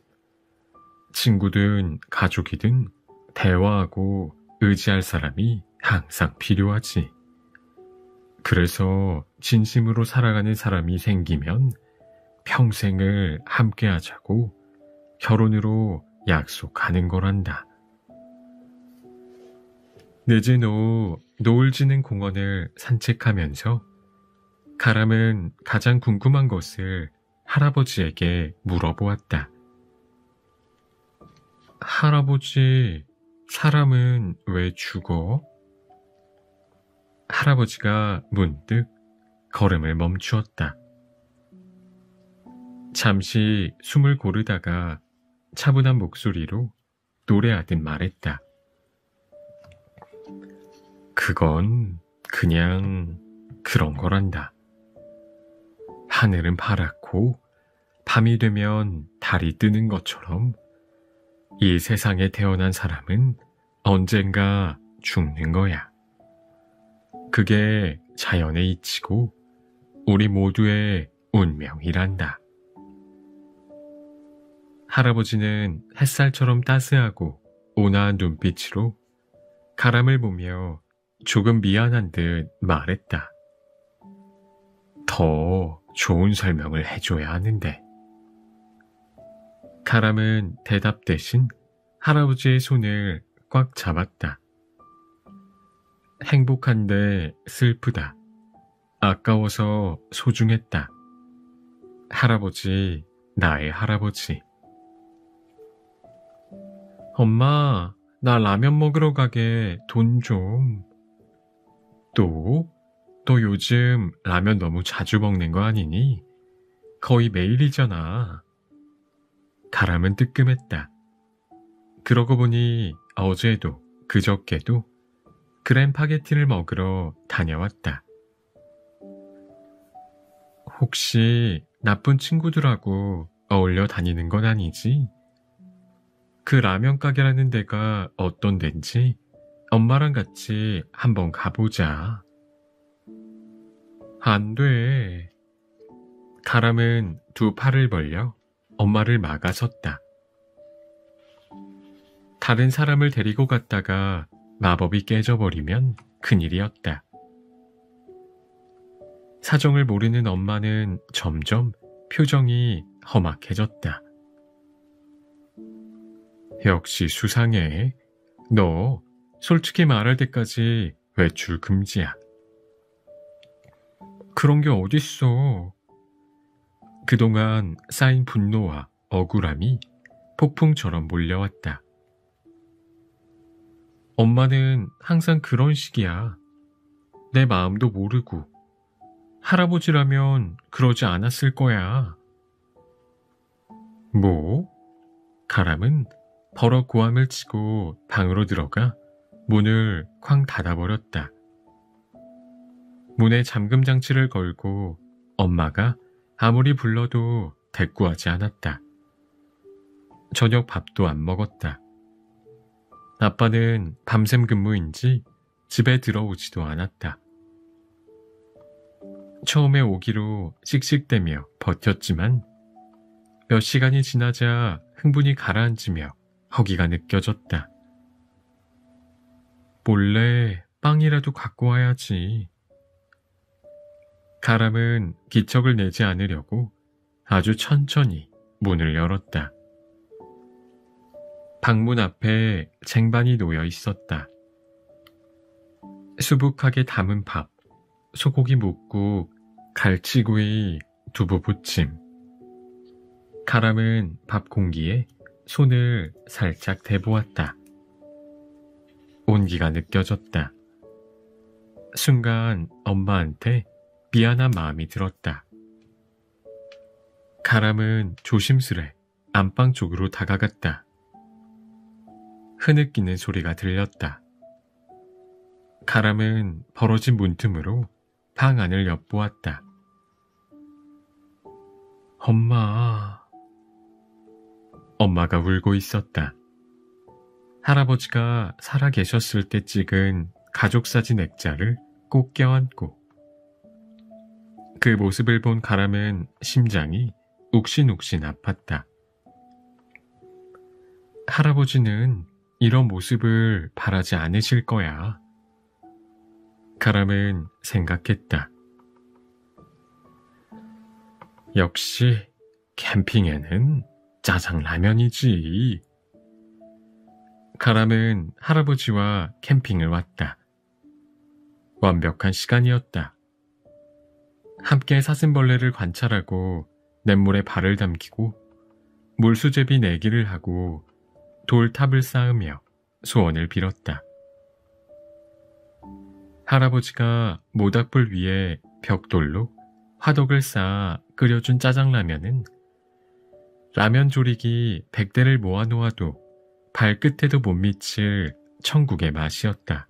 친구든 가족이든 대화하고 의지할 사람이 항상 필요하지. 그래서 진심으로 사랑하는 사람이 생기면 평생을 함께 하자고 결혼으로 약속하는 거란다. 늦은 오후 노을 지는 공원을 산책하면서 가람은 가장 궁금한 것을 할아버지에게 물어보았다. 할아버지, 사람은 왜 죽어? 할아버지가 문득 걸음을 멈추었다. 잠시 숨을 고르다가 차분한 목소리로 노래하듯 말했다. 그건 그냥 그런 거란다. 하늘은 파랗고 밤이 되면 달이 뜨는 것처럼 이 세상에 태어난 사람은 언젠가 죽는 거야. 그게 자연의 이치고 우리 모두의 운명이란다. 할아버지는 햇살처럼 따스하고 온화한 눈빛으로 가람을 보며 조금 미안한 듯 말했다. 더 좋은 설명을 해줘야 하는데. 가람은 대답 대신 할아버지의 손을 꽉 잡았다. 행복한데 슬프다. 아까워서 소중했다. 할아버지, 나의 할아버지. 엄마, 나 라면 먹으러 가게 돈 좀. 또? 너 요즘 라면 너무 자주 먹는 거 아니니? 거의 매일이잖아. 가람은 뜨끔했다. 그러고 보니 어제도 그저께도 그랜파게티를 먹으러 다녀왔다. 혹시 나쁜 친구들하고 어울려 다니는 건 아니지? 그 라면 가게라는 데가 어떤 데인지 엄마랑 같이 한번 가보자. 안 돼. 가람은 두 팔을 벌려 엄마를 막아섰다. 다른 사람을 데리고 갔다가 마법이 깨져버리면 큰일이었다. 사정을 모르는 엄마는 점점 표정이 험악해졌다. 역시 수상해. 너 솔직히 말할 때까지 외출 금지야. 그런 게 어딨어. 그동안 쌓인 분노와 억울함이 폭풍처럼 몰려왔다. 엄마는 항상 그런 식이야. 내 마음도 모르고. 할아버지라면 그러지 않았을 거야. 뭐? 가람은 버럭 고함을 치고 방으로 들어가 문을 쾅 닫아버렸다. 문에 잠금 장치를 걸고 엄마가 아무리 불러도 대꾸하지 않았다. 저녁 밥도 안 먹었다. 아빠는 밤샘 근무인지 집에 들어오지도 않았다. 처음에 오기로 씩씩대며 버텼지만 몇 시간이 지나자 흥분이 가라앉으며 허기가 느껴졌다. 몰래 빵이라도 갖고 와야지. 가람은 기척을 내지 않으려고 아주 천천히 문을 열었다. 방문 앞에 쟁반이 놓여 있었다. 수북하게 담은 밥, 소고기 묵국, 갈치구이, 두부부침. 가람은 밥 공기에 손을 살짝 대보았다. 온기가 느껴졌다. 순간 엄마한테 미안한 마음이 들었다. 가람은 조심스레 안방 쪽으로 다가갔다. 흐느끼는 소리가 들렸다. 가람은 벌어진 문틈으로 방 안을 엿보았다. 엄마가 울고 있었다. 할아버지가 살아 계셨을 때 찍은 가족사진 액자를 꼭 껴안고. 그 모습을 본 가람은 심장이 욱신욱신 아팠다. 할아버지는 이런 모습을 바라지 않으실 거야. 가람은 생각했다. 역시 캠핑에는 짜장라면이지. 가람은 할아버지와 캠핑을 왔다. 완벽한 시간이었다. 함께 사슴벌레를 관찰하고 냇물에 발을 담기고 물수제비 내기를 하고 돌탑을 쌓으며 소원을 빌었다. 할아버지가 모닥불 위에 벽돌로 화덕을 쌓아 끓여준 짜장라면은 라면 조리기 100대를 모아놓아도 발끝에도 못 미칠 천국의 맛이었다.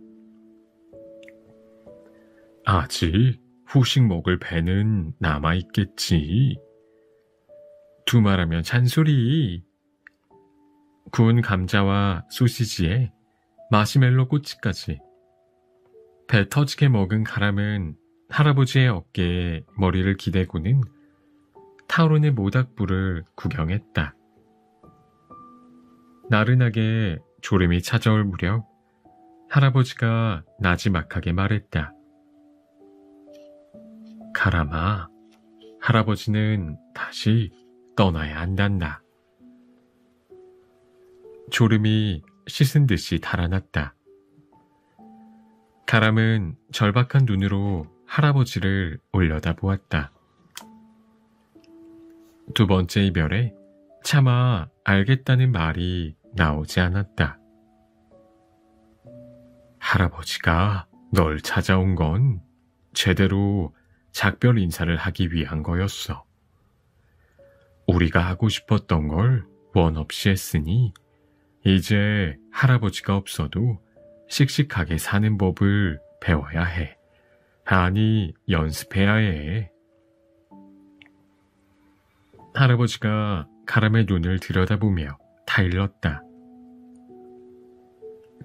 아직 후식 먹을 배는 남아있겠지. 두말하면 잔소리. 구운 감자와 소시지에 마시멜로 꼬치까지. 배 터지게 먹은 가람은 할아버지의 어깨에 머리를 기대고는 타오르는 모닥불을 구경했다. 나른하게 졸음이 찾아올 무렵 할아버지가 나지막하게 말했다. 가람아, 할아버지는 다시 떠나야 한단다. 졸음이 씻은 듯이 달아났다. 가람은 절박한 눈으로 할아버지를 올려다보았다. 두 번째 이별에 차마 알겠다는 말이 나오지 않았다. 할아버지가 널 찾아온 건 제대로 작별 인사를 하기 위한 거였어. 우리가 하고 싶었던 걸 원 없이 했으니 이제 할아버지가 없어도 씩씩하게 사는 법을 배워야 해. 아니, 연습해야 해. 할아버지가 가람의 눈을 들여다보며 타일렀다.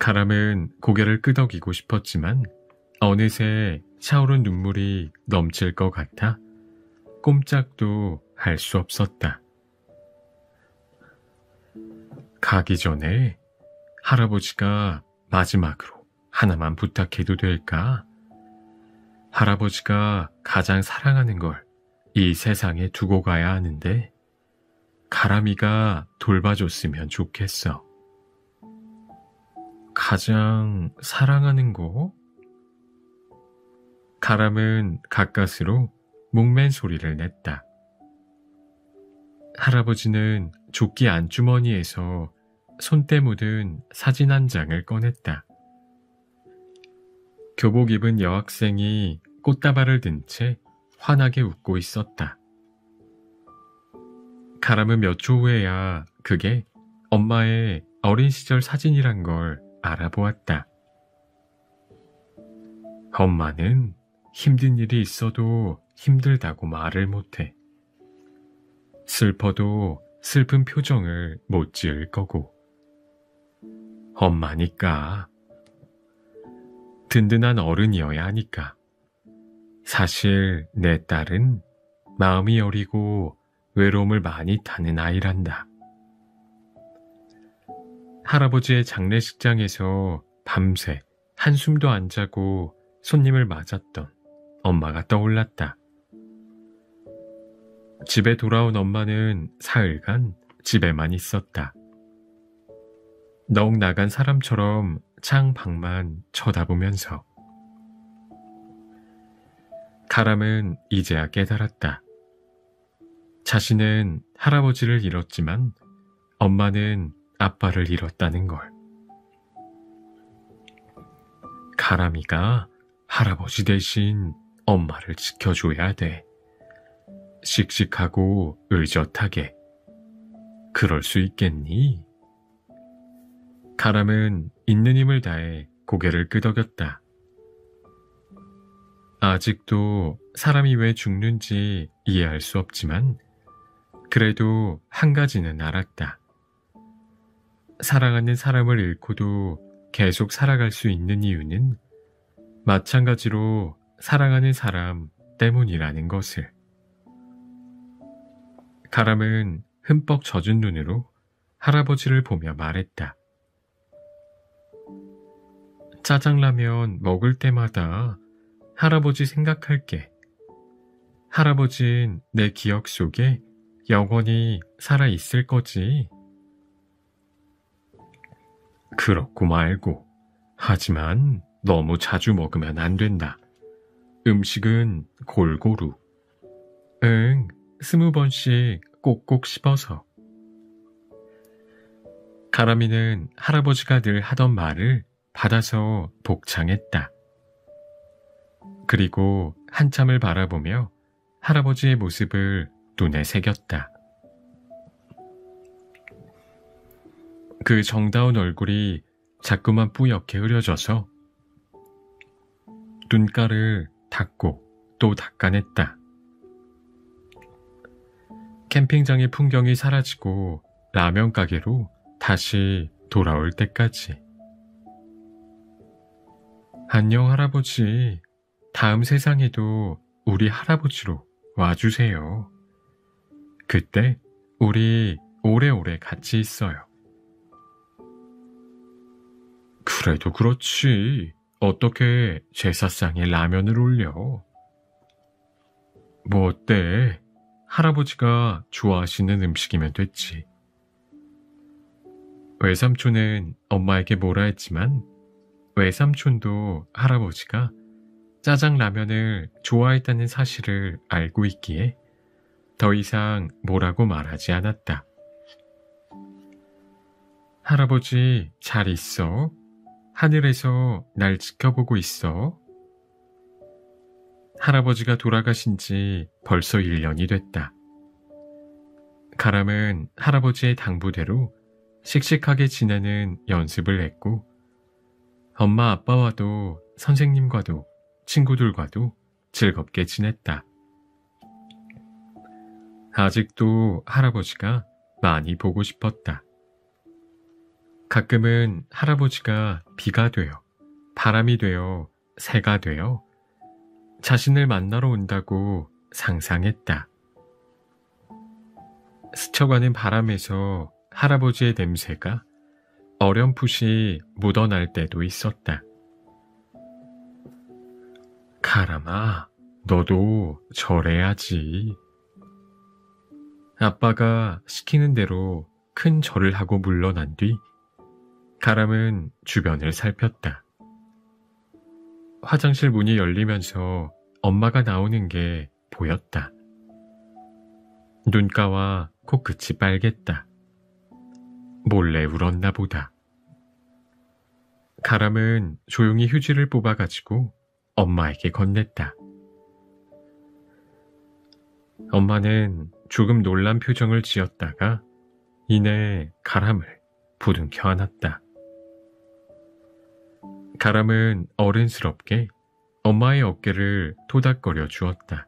가람은 고개를 끄덕이고 싶었지만 어느새 차오른 눈물이 넘칠 것 같아 꼼짝도 할 수 없었다. 가기 전에 할아버지가 마지막으로 하나만 부탁해도 될까? 할아버지가 가장 사랑하는 걸 이 세상에 두고 가야 하는데 가람이가 돌봐줬으면 좋겠어. 가장 사랑하는 거? 가람은 가까스로 목맨 소리를 냈다. 할아버지는 조끼 안주머니에서 손때 묻은 사진 한 장을 꺼냈다. 교복 입은 여학생이 꽃다발을 든 채 환하게 웃고 있었다. 가람은 몇 초 후에야 그게 엄마의 어린 시절 사진이란 걸 알아보았다. 엄마는 힘든 일이 있어도 힘들다고 말을 못해. 슬퍼도 슬픈 표정을 못 지을 거고. 엄마니까. 든든한 어른이어야 하니까. 사실 내 딸은 마음이 여리고 외로움을 많이 타는 아이란다. 할아버지의 장례식장에서 밤새 한숨도 안 자고 손님을 맞았던 엄마가 떠올랐다. 집에 돌아온 엄마는 사흘간 집에만 있었다. 넋 나간 사람처럼 창밖만 쳐다보면서. 가람은 이제야 깨달았다. 자신은 할아버지를 잃었지만 엄마는 아빠를 잃었다는 걸. 가람이가 할아버지 대신 엄마를 지켜줘야 돼. 씩씩하고 의젓하게. 그럴 수 있겠니? 가람은 있는 힘을 다해 고개를 끄덕였다. 아직도 사람이 왜 죽는지 이해할 수 없지만 그래도 한 가지는 알았다. 사랑하는 사람을 잃고도 계속 살아갈 수 있는 이유는 마찬가지로 사랑하는 사람 때문이라는 것을. 가람은 흠뻑 젖은 눈으로 할아버지를 보며 말했다. 짜장라면 먹을 때마다 할아버지 생각할게. 할아버진 내 기억 속에 영원히 살아있을 거지. 그렇고 말고. 하지만 너무 자주 먹으면 안 된다. 음식은 골고루. 응, 20번씩 꼭꼭 씹어서. 가람이는 할아버지가 늘 하던 말을 받아서 복창했다. 그리고 한참을 바라보며 할아버지의 모습을 눈에 새겼다. 그 정다운 얼굴이 자꾸만 뿌옇게 흐려져서 눈가를 닦고 또 닦아냈다. 캠핑장의 풍경이 사라지고 라면 가게로 다시 돌아올 때까지. 안녕 할아버지. 다음 세상에도 우리 할아버지로 와주세요. 그때 우리 오래오래 같이 있어요. 그래도 그렇지. 어떻게 제사상에 라면을 올려? 뭐 어때? 할아버지가 좋아하시는 음식이면 됐지. 외삼촌은 엄마에게 뭐라 했지만 외삼촌도 할아버지가 짜장라면을 좋아했다는 사실을 알고 있기에 더 이상 뭐라고 말하지 않았다. 할아버지 잘 있어? 하늘에서 날 지켜보고 있어? 할아버지가 돌아가신 지 벌써 1년이 됐다. 가람은 할아버지의 당부대로 씩씩하게 지내는 연습을 했고 엄마 아빠와도 선생님과도 친구들과도 즐겁게 지냈다. 아직도 할아버지가 많이 보고 싶었다. 가끔은 할아버지가 비가 되어 바람이 되어 새가 되어 자신을 만나러 온다고 상상했다. 스쳐가는 바람에서 할아버지의 냄새가 어렴풋이 묻어날 때도 있었다. 가람아, 너도 절해야지. 아빠가 시키는 대로 큰 절을 하고 물러난 뒤 가람은 주변을 살폈다. 화장실 문이 열리면서 엄마가 나오는 게 보였다. 눈가와 코끝이 빨갰다. 몰래 울었나 보다. 가람은 조용히 휴지를 뽑아가지고 엄마에게 건넸다. 엄마는 조금 놀란 표정을 지었다가 이내 가람을 부둥켜 안았다. 가람은 어른스럽게 엄마의 어깨를 토닥거려 주었다.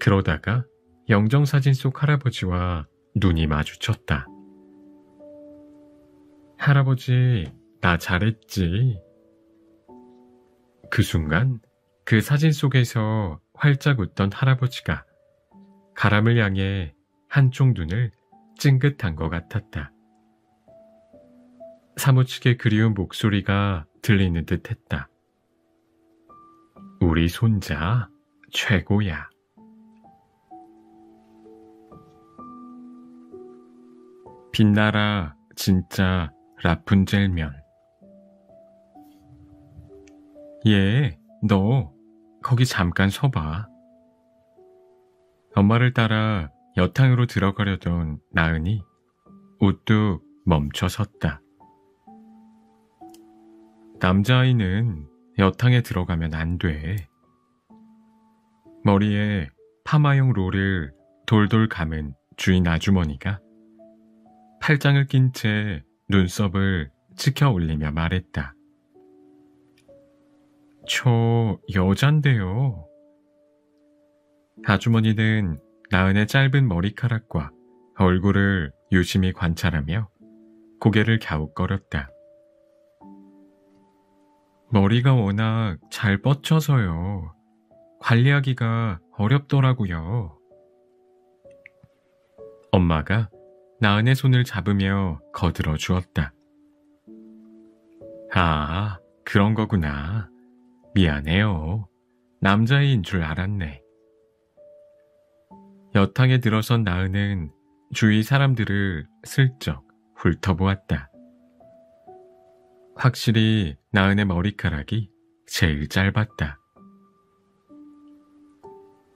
그러다가 영정사진 속 할아버지와 눈이 마주쳤다. 할아버지, 나 잘했지? 그 순간 그 사진 속에서 활짝 웃던 할아버지가 가람을 향해 한쪽 눈을 찡긋한 것 같았다. 사무치게 그리운 목소리가 들리는 듯 했다. 우리 손자 최고야. 빛나라 진짜 라푼젤면. 얘, 너 거기 잠깐 서봐. 엄마를 따라 여탕으로 들어가려던 나은이 우뚝 멈춰 섰다. 남자아이는 여탕에 들어가면 안 돼. 머리에 파마용 롤을 돌돌 감은 주인 아주머니가 팔짱을 낀 채 눈썹을 치켜 올리며 말했다. 저 여잔데요. 아주머니는 나은의 짧은 머리카락과 얼굴을 유심히 관찰하며 고개를 갸웃거렸다. 머리가 워낙 잘 뻗쳐서요. 관리하기가 어렵더라고요. 엄마가 나은의 손을 잡으며 거들어 주었다. 아, 그런 거구나. 미안해요. 남자애인 줄 알았네. 여탕에 들어선 나은은 주위 사람들을 슬쩍 훑어보았다. 확실히 나은의 머리카락이 제일 짧았다.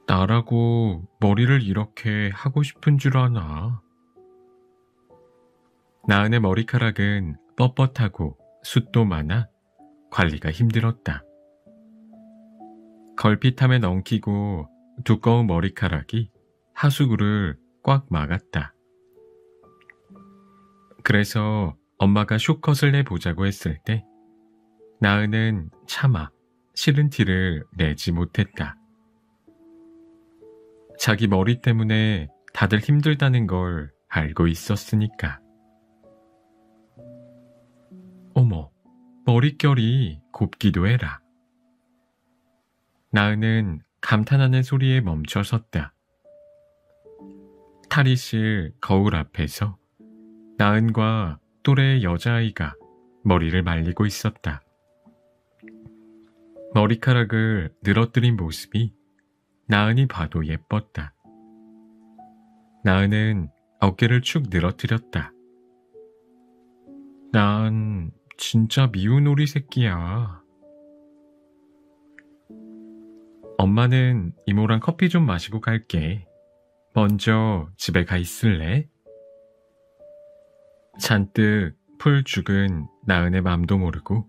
나라고 머리를 이렇게 하고 싶은 줄 아나? 나은의 머리카락은 뻣뻣하고 숱도 많아 관리가 힘들었다. 걸핏함에 엉키고 두꺼운 머리카락이 하수구를 꽉 막았다. 그래서 엄마가 숏컷을 내보자고 했을 때 나은은 차마 싫은 티를 내지 못했다. 자기 머리 때문에 다들 힘들다는 걸 알고 있었으니까. 어머, 머릿결이 곱기도 해라. 나은은 감탄하는 소리에 멈춰 섰다. 탈의실 거울 앞에서 나은과 또래의 여자아이가 머리를 말리고 있었다. 머리카락을 늘어뜨린 모습이 나은이 봐도 예뻤다. 나은은 어깨를 축 늘어뜨렸다. 난 진짜 미운 오리 새끼야. 엄마는 이모랑 커피 좀 마시고 갈게. 먼저 집에 가 있을래? 잔뜩 풀 죽은 나은의 맘도 모르고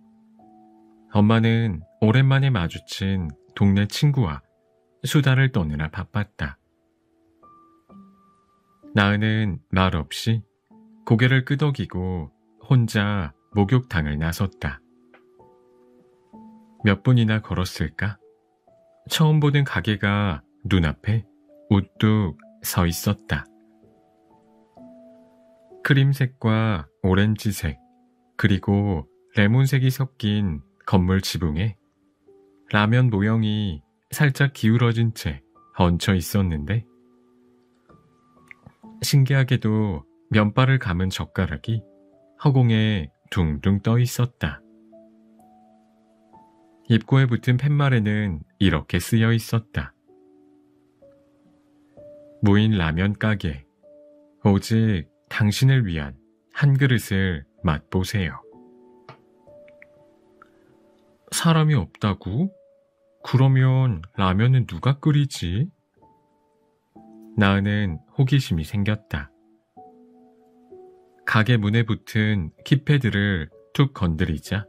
엄마는 오랜만에 마주친 동네 친구와 수다를 떠느라 바빴다. 나은은 말없이 고개를 끄덕이고 혼자 목욕탕을 나섰다. 몇 분이나 걸었을까? 처음 보는 가게가 눈앞에 우뚝 서 있었다. 크림색과 오렌지색, 그리고 레몬색이 섞인 건물 지붕에 라면 모형이 살짝 기울어진 채 얹혀 있었는데 신기하게도 면발을 감은 젓가락이 허공에 둥둥 떠 있었다. 입구에 붙은 팻말에는 이렇게 쓰여 있었다. 무인 라면 가게, 오직 당신을 위한 한 그릇을 맛보세요. 사람이 없다고? 그러면 라면은 누가 끓이지? 나은은 호기심이 생겼다. 가게 문에 붙은 키패드를 툭 건드리자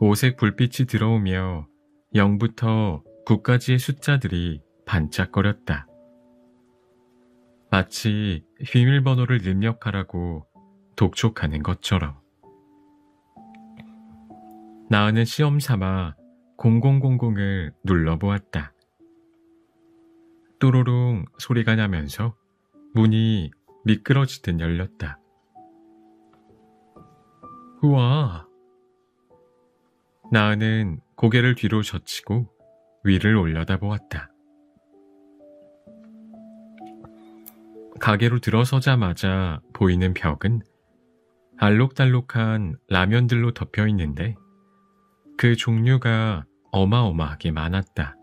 오색 불빛이 들어오며 0부터 9까지의 숫자들이 반짝거렸다. 마치 비밀번호를 입력하라고 독촉하는 것처럼. 나은은 시험 삼아 0000을 눌러보았다. 또로롱 소리가 나면서 문이 미끄러지듯 열렸다. 우와! 나은은 고개를 뒤로 젖히고 위를 올려다보았다. 가게로 들어서자마자 보이는 벽은 알록달록한 라면들로 덮여 있는데 그 종류가 어마어마하게 많았다.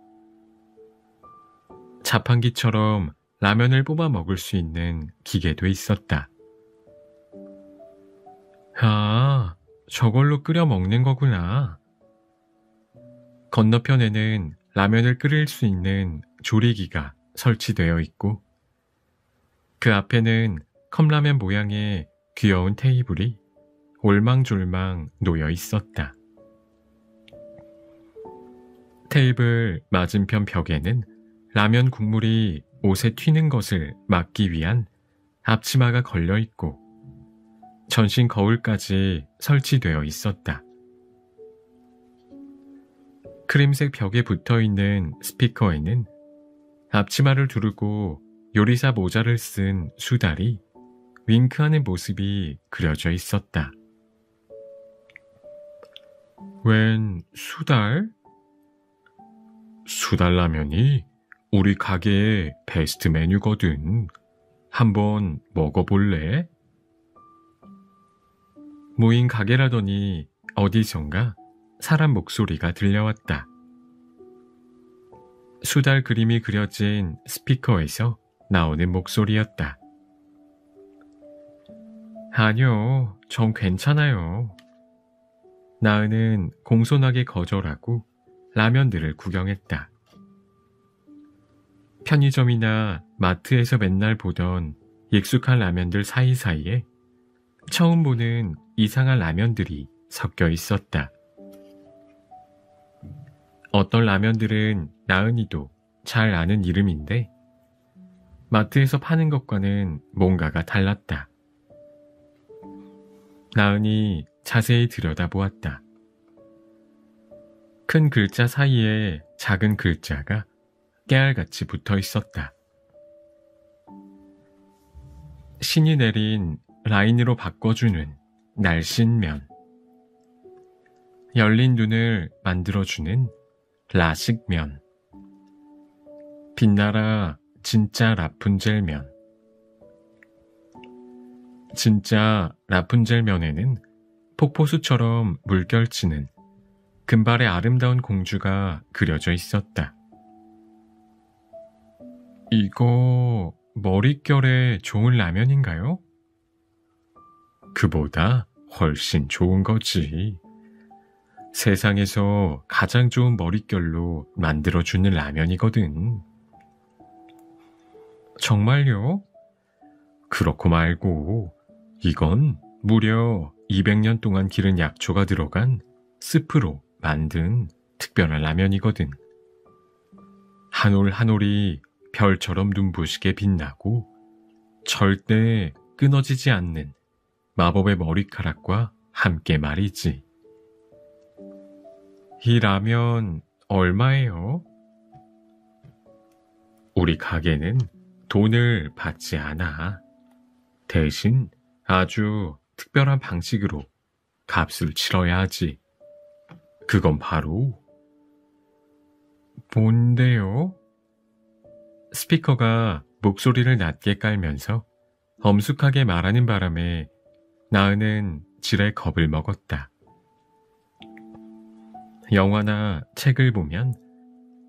자판기처럼 라면을 뽑아 먹을 수 있는 기계도 있었다. 아, 저걸로 끓여 먹는 거구나. 건너편에는 라면을 끓일 수 있는 조리기가 설치되어 있고 그 앞에는 컵라면 모양의 귀여운 테이블이 올망졸망 놓여 있었다. 테이블 맞은편 벽에는 라면 국물이 옷에 튀는 것을 막기 위한 앞치마가 걸려 있고 전신 거울까지 설치되어 있었다. 크림색 벽에 붙어있는 스피커에는 앞치마를 두르고 요리사 모자를 쓴 수달이 윙크하는 모습이 그려져 있었다. 웬 수달? 수달라면이 우리 가게의 베스트 메뉴거든. 한번 먹어볼래? 무인 가게라더니 어디선가 사람 목소리가 들려왔다. 수달 그림이 그려진 스피커에서 나오는 목소리였다. 아니요, 전 괜찮아요. 나은은 공손하게 거절하고 라면들을 구경했다. 편의점이나 마트에서 맨날 보던 익숙한 라면들 사이사이에 처음 보는 이상한 라면들이 섞여 있었다. 어떤 라면들은 나은이도 잘 아는 이름인데 마트에서 파는 것과는 뭔가가 달랐다. 나은이 자세히 들여다보았다. 큰 글자 사이에 작은 글자가 깨알같이 붙어 있었다. 신이 내린 라인으로 바꿔주는 날씬면, 열린 눈을 만들어주는 라식면, 빛나라 진짜 라푼젤면. 진짜 라푼젤면에는 폭포수처럼 물결치는 금발의 아름다운 공주가 그려져 있었다. 이거 머릿결에 좋은 라면인가요? 그보다 훨씬 좋은 거지. 세상에서 가장 좋은 머릿결로 만들어주는 라면이거든. 정말요? 그렇고 말고 이건 무려 200년 동안 기른 약초가 들어간 스프로 만든 특별한 라면이거든. 한 올 한 올이 별처럼 눈부시게 빛나고 절대 끊어지지 않는 마법의 머리카락과 함께 말이지. 이 라면 얼마예요? 우리 가게는 돈을 받지 않아. 대신 아주 특별한 방식으로 값을 치러야 하지. 그건 바로 뭔데요? 스피커가 목소리를 낮게 깔면서 엄숙하게 말하는 바람에 나은은 지레 겁을 먹었다. 영화나 책을 보면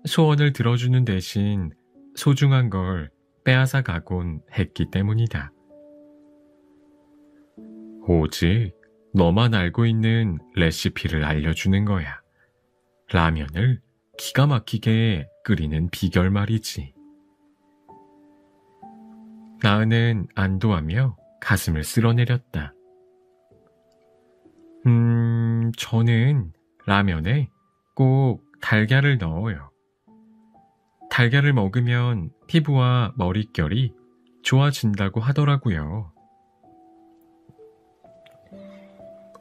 소원을 들어주는 대신 소중한 걸 빼앗아 가곤 했기 때문이다. 오직 너만 알고 있는 레시피를 알려주는 거야. 라면을 기가 막히게 끓이는 비결 말이지. 나은은 안도하며 가슴을 쓸어내렸다. 저는 라면에 꼭 달걀을 넣어요. 달걀을 먹으면 피부와 머릿결이 좋아진다고 하더라고요.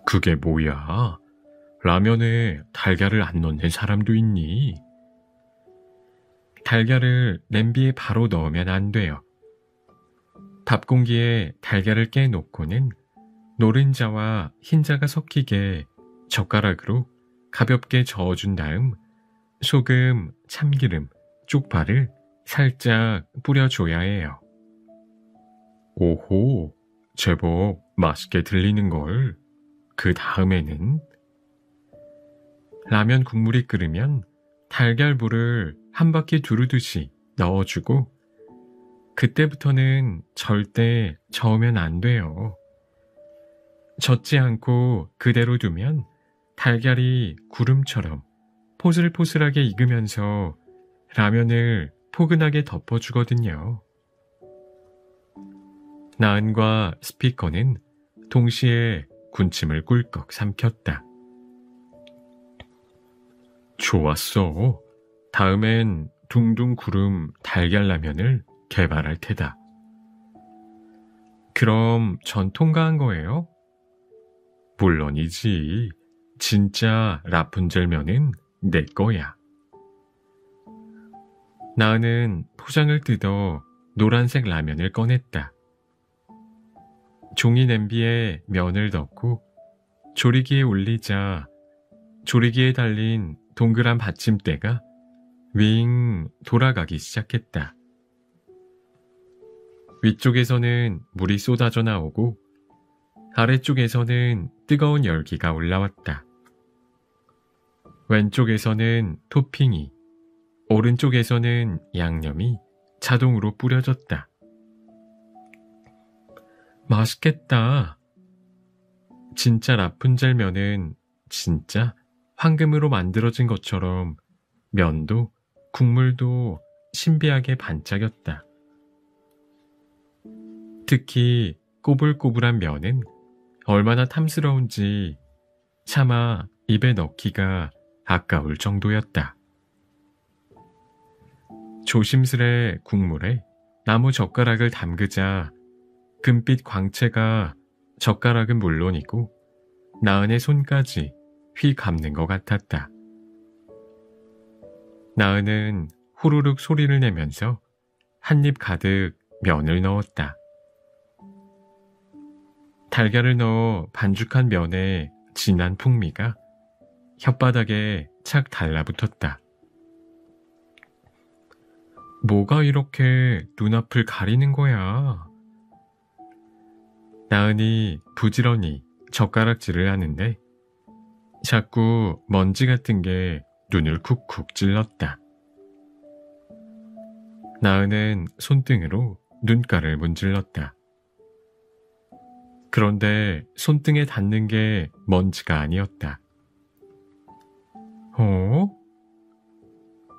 그게 뭐야? 라면에 달걀을 안 넣는 사람도 있니? 달걀을 냄비에 바로 넣으면 안 돼요. 밥 공기에 달걀을 깨놓고는 노른자와 흰자가 섞이게 젓가락으로 가볍게 저어준 다음 소금, 참기름, 쪽파를 살짝 뿌려줘야 해요. 오호, 제법 맛있게 들리는걸. 그 다음에는 라면 국물이 끓으면 달걀물을 한 바퀴 두르듯이 넣어주고 그때부터는 절대 저으면 안 돼요. 젓지 않고 그대로 두면 달걀이 구름처럼 포슬포슬하게 익으면서 라면을 포근하게 덮어주거든요. 나은과 스피커는 동시에 군침을 꿀꺽 삼켰다. 좋았어. 다음엔 둥둥 구름 달걀라면을 개발할 테다. 그럼 전 통과한 거예요? 물론이지. 진짜 라푼젤면은 내 거야. 나은은 포장을 뜯어 노란색 라면을 꺼냈다. 종이 냄비에 면을 넣고 조리기에 올리자 조리기에 달린 동그란 받침대가 윙 돌아가기 시작했다. 위쪽에서는 물이 쏟아져 나오고 아래쪽에서는 뜨거운 열기가 올라왔다. 왼쪽에서는 토핑이, 오른쪽에서는 양념이 자동으로 뿌려졌다. 맛있겠다. 진짜 라푼젤 면은 진짜 황금으로 만들어진 것처럼 면도 국물도 신비하게 반짝였다. 특히 꼬불꼬불한 면은 얼마나 탐스러운지 차마 입에 넣기가 아까울 정도였다. 조심스레 국물에 나무 젓가락을 담그자 금빛 광채가 젓가락은 물론이고 나은의 손까지 휘 감는 것 같았다. 나은은 후루룩 소리를 내면서 한 입 가득 면을 넣었다. 달걀을 넣어 반죽한 면의 진한 풍미가 혓바닥에 착 달라붙었다. 뭐가 이렇게 눈앞을 가리는 거야? 나은이 부지런히 젓가락질을 하는데 자꾸 먼지 같은 게 눈을 쿡쿡 찔렀다. 나은은 손등으로 눈가를 문질렀다. 그런데 손등에 닿는 게 먼지가 아니었다.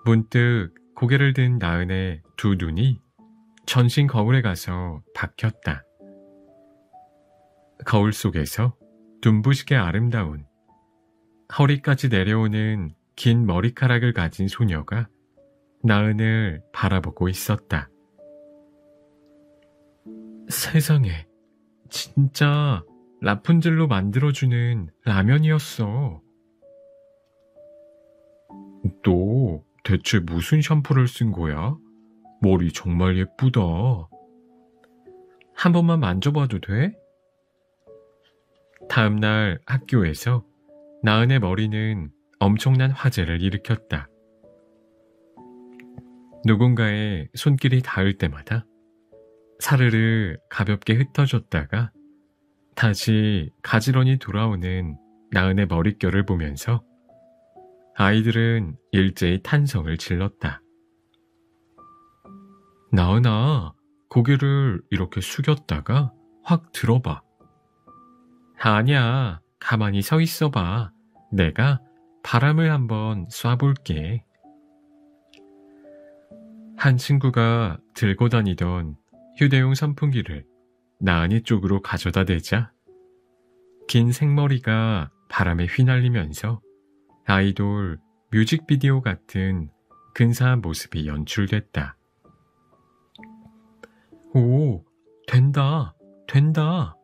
문득 고개를 든 나은의 두 눈이 전신 거울에 가서 박혔다. 거울 속에서 눈부시게 아름다운 허리까지 내려오는 긴 머리카락을 가진 소녀가 나은을 바라보고 있었다. 세상에, 진짜 라푼젤로 만들어주는 라면이었어. 너 대체 무슨 샴푸를 쓴 거야? 머리 정말 예쁘다. 한 번만 만져봐도 돼? 다음날 학교에서 나은의 머리는 엄청난 화제를 일으켰다. 누군가의 손길이 닿을 때마다 사르르 가볍게 흩어졌다가 다시 가지런히 돌아오는 나은의 머릿결을 보면서 아이들은 일제히 탄성을 질렀다. 나은아, 고개를 이렇게 숙였다가 확 들어봐. 아니야, 가만히 서 있어봐. 내가 바람을 한번 쏴볼게. 한 친구가 들고 다니던 휴대용 선풍기를 나은이 쪽으로 가져다 대자 긴 생머리가 바람에 휘날리면서 아이돌 뮤직비디오 같은 근사한 모습이 연출됐다. 오, 된다, 된다.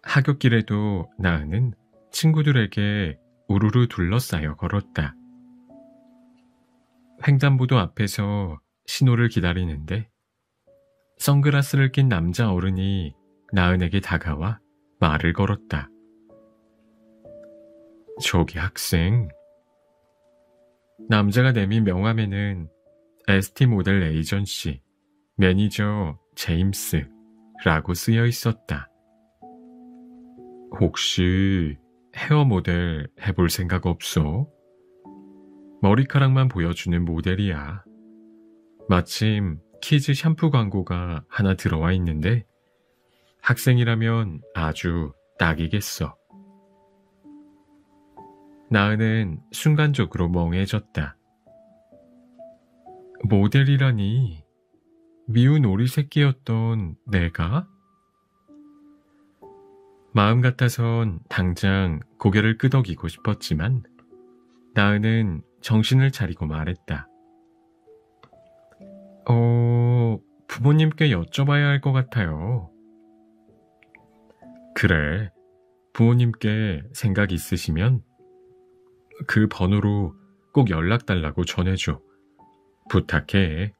하굣길에도 나은은 친구들에게 우르르 둘러싸여 걸었다. 횡단보도 앞에서 신호를 기다리는데 선글라스를 낀 남자 어른이 나은에게 다가와 말을 걸었다. 저기 학생. 남자가 내민 명함에는 ST 모델 에이전시 매니저 제임스라고 쓰여 있었다. 혹시 헤어 모델 해볼 생각 없어? 머리카락만 보여주는 모델이야. 마침 키즈 샴푸 광고가 하나 들어와 있는데 학생이라면 아주 딱이겠어. 나은은 순간적으로 멍해졌다. 모델이라니, 미운 오리 새끼였던 내가? 마음 같아선 당장 고개를 끄덕이고 싶었지만 나은은 정신을 차리고 말했다. 부모님께 여쭤봐야 할 것 같아요. 그래, 부모님께 생각 있으시면 그 번호로 꼭 연락 달라고 전해줘. 부탁해.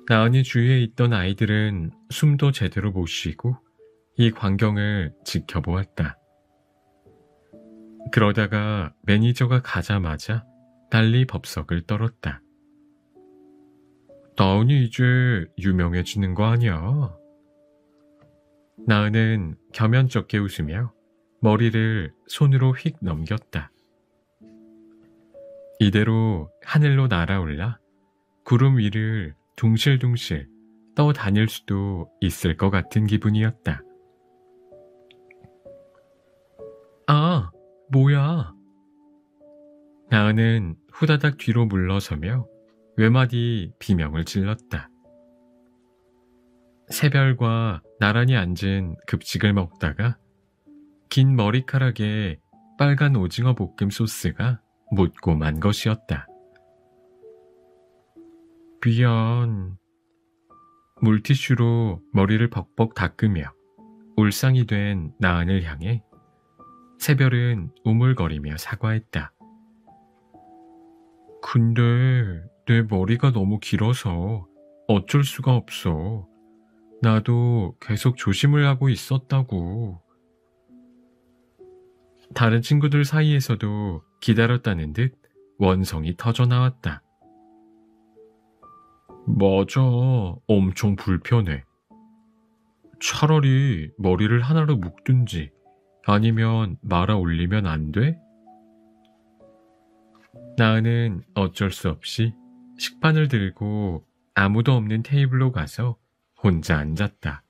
나은이 주위에 있던 아이들은 숨도 제대로 못 쉬고 이 광경을 지켜보았다. 그러다가 매니저가 가자마자 달리 법석을 떨었다. 나은이 이제 유명해지는 거 아니야? 나은은 겸연쩍게 웃으며 머리를 손으로 휙 넘겼다. 이대로 하늘로 날아올라 구름 위를 둥실둥실 떠다닐 수도 있을 것 같은 기분이었다. 아, 뭐야? 나은은 후다닥 뒤로 물러서며 외마디 비명을 질렀다. 새별과 나란히 앉은 급식을 먹다가 긴 머리카락에 빨간 오징어 볶음 소스가 묻고 만 것이었다. 미안. 물티슈로 머리를 벅벅 닦으며 울상이 된 나은을 향해 새별은 우물거리며 사과했다. 근데 내 머리가 너무 길어서 어쩔 수가 없어. 나도 계속 조심을 하고 있었다고. 다른 친구들 사이에서도 기다렸다는 듯 원성이 터져나왔다. 맞아, 엄청 불편해. 차라리 머리를 하나로 묶든지 아니면 말아 올리면 안 돼? 나은은 어쩔 수 없이 식판을 들고 아무도 없는 테이블로 가서 혼자 앉았다.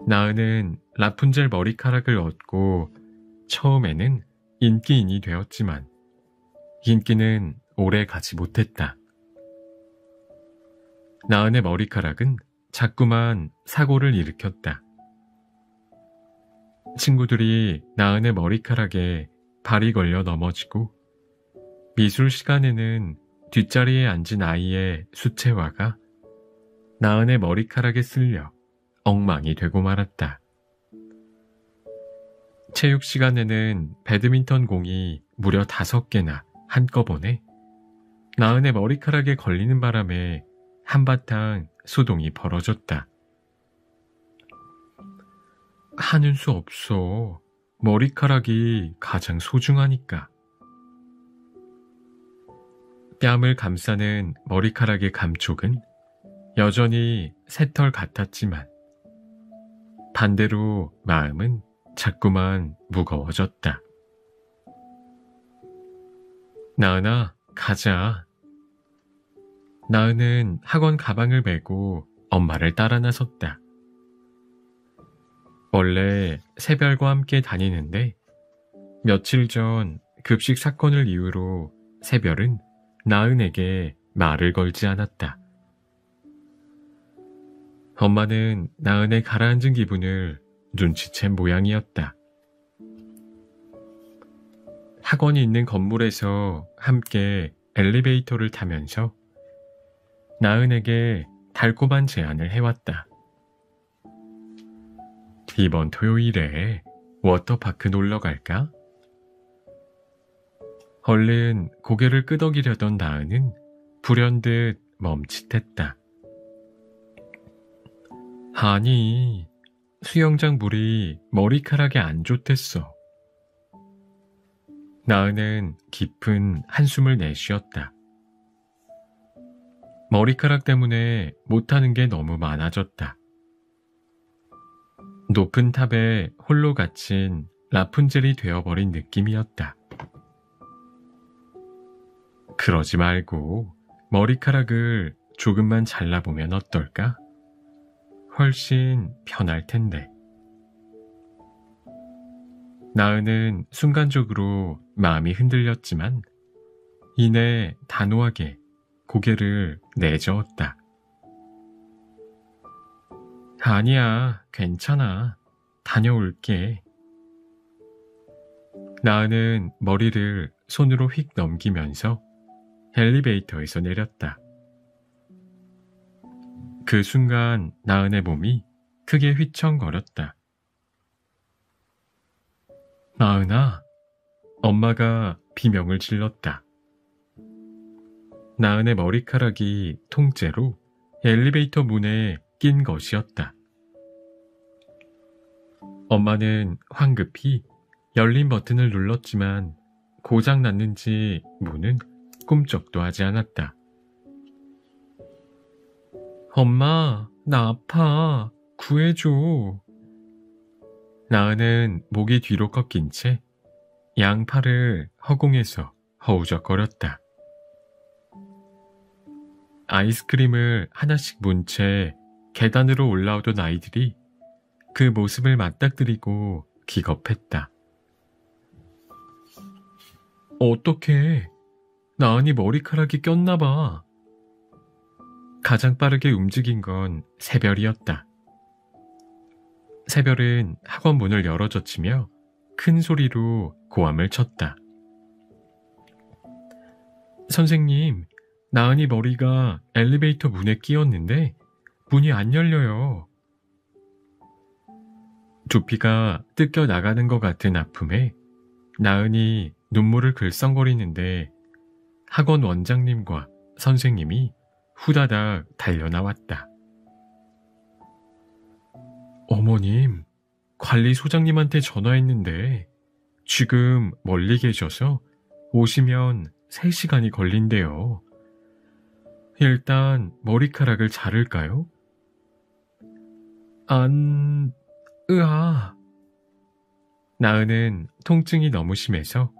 나은은 라푼젤 머리카락을 얻고 처음에는 인기인이 되었지만 인기는 오래 가지 못했다. 나은의 머리카락은 자꾸만 사고를 일으켰다. 친구들이 나은의 머리카락에 발이 걸려 넘어지고 미술 시간에는 뒷자리에 앉은 아이의 수채화가 나은의 머리카락에 쓸려 엉망이 되고 말았다. 체육 시간에는 배드민턴 공이 무려 5개나 한꺼번에 나은의 머리카락에 걸리는 바람에 한바탕 소동이 벌어졌다. 하는 수 없어. 머리카락이 가장 소중하니까. 뺨을 감싸는 머리카락의 감촉은 여전히 새털 같았지만 반대로 마음은 자꾸만 무거워졌다. 나은아, 가자. 나은은 학원 가방을 메고 엄마를 따라 나섰다. 원래 새별과 함께 다니는데 며칠 전 급식 사건을 이유로 새별은 나은에게 말을 걸지 않았다. 엄마는 나은의 가라앉은 기분을 눈치챈 모양이었다. 학원이 있는 건물에서 함께 엘리베이터를 타면서 나은에게 달콤한 제안을 해왔다. 이번 토요일에 워터파크 놀러 갈까? 얼른 고개를 끄덕이려던 나은은 불현듯 멈칫했다. 아니, 수영장 물이 머리카락에 안 좋댔어. 나은은 깊은 한숨을 내쉬었다. 머리카락 때문에 못하는 게 너무 많아졌다. 높은 탑에 홀로 갇힌 라푼젤이 되어버린 느낌이었다. 그러지 말고 머리카락을 조금만 잘라보면 어떨까? 훨씬 편할 텐데. 나은은 순간적으로 마음이 흔들렸지만 이내 단호하게 고개를 내저었다. 아니야, 괜찮아. 다녀올게. 나은은 머리를 손으로 휙 넘기면서 엘리베이터에서 내렸다. 그 순간 나은의 몸이 크게 휘청거렸다. 나은아, 엄마가 비명을 질렀다. 나은의 머리카락이 통째로 엘리베이터 문에 낀 것이었다. 엄마는 황급히 열린 버튼을 눌렀지만 고장났는지 문은 꿈쩍도 하지 않았다. 엄마, 나 아파. 구해줘. 나은은 목이 뒤로 꺾인 채 양팔을 허공에서 허우적거렸다. 아이스크림을 하나씩 문 채 계단으로 올라오던 아이들이 그 모습을 맞닥뜨리고 기겁했다. 어떡해. 나은이 머리카락이 꼈나봐. 가장 빠르게 움직인 건 새별이었다. 새별은 학원 문을 열어젖히며 큰 소리로 고함을 쳤다. 선생님, 나은이 머리가 엘리베이터 문에 끼었는데 문이 안 열려요. 두피가 뜯겨 나가는 것 같은 아픔에 나은이 눈물을 글썽거리는데 학원 원장님과 선생님이 후다닥 달려나왔다. 어머님, 관리소장님한테 전화했는데 지금 멀리 계셔서 오시면 3시간이 걸린대요. 일단 머리카락을 자를까요? 으아. 나은은 통증이 너무 심해서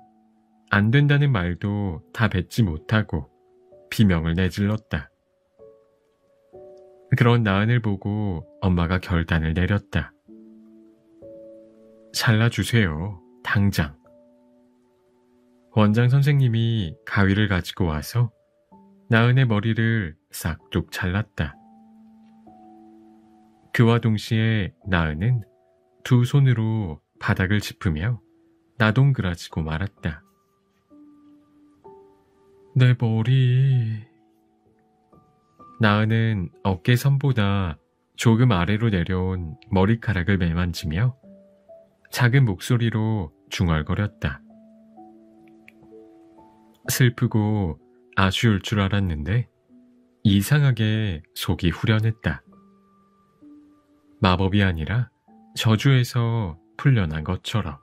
안 된다는 말도 다 뱉지 못하고 비명을 내질렀다. 그런 나은을 보고 엄마가 결단을 내렸다. 잘라주세요, 당장. 원장 선생님이 가위를 가지고 와서 나은의 머리를 싹둑 잘랐다. 그와 동시에 나은은 두 손으로 바닥을 짚으며 나동그라지고 말았다. 내 머리... 나은은 어깨선보다 조금 아래로 내려온 머리카락을 매만지며 작은 목소리로 중얼거렸다. 슬프고 아쉬울 줄 알았는데 이상하게 속이 후련했다. 마법이 아니라 저주에서 풀려난 것처럼.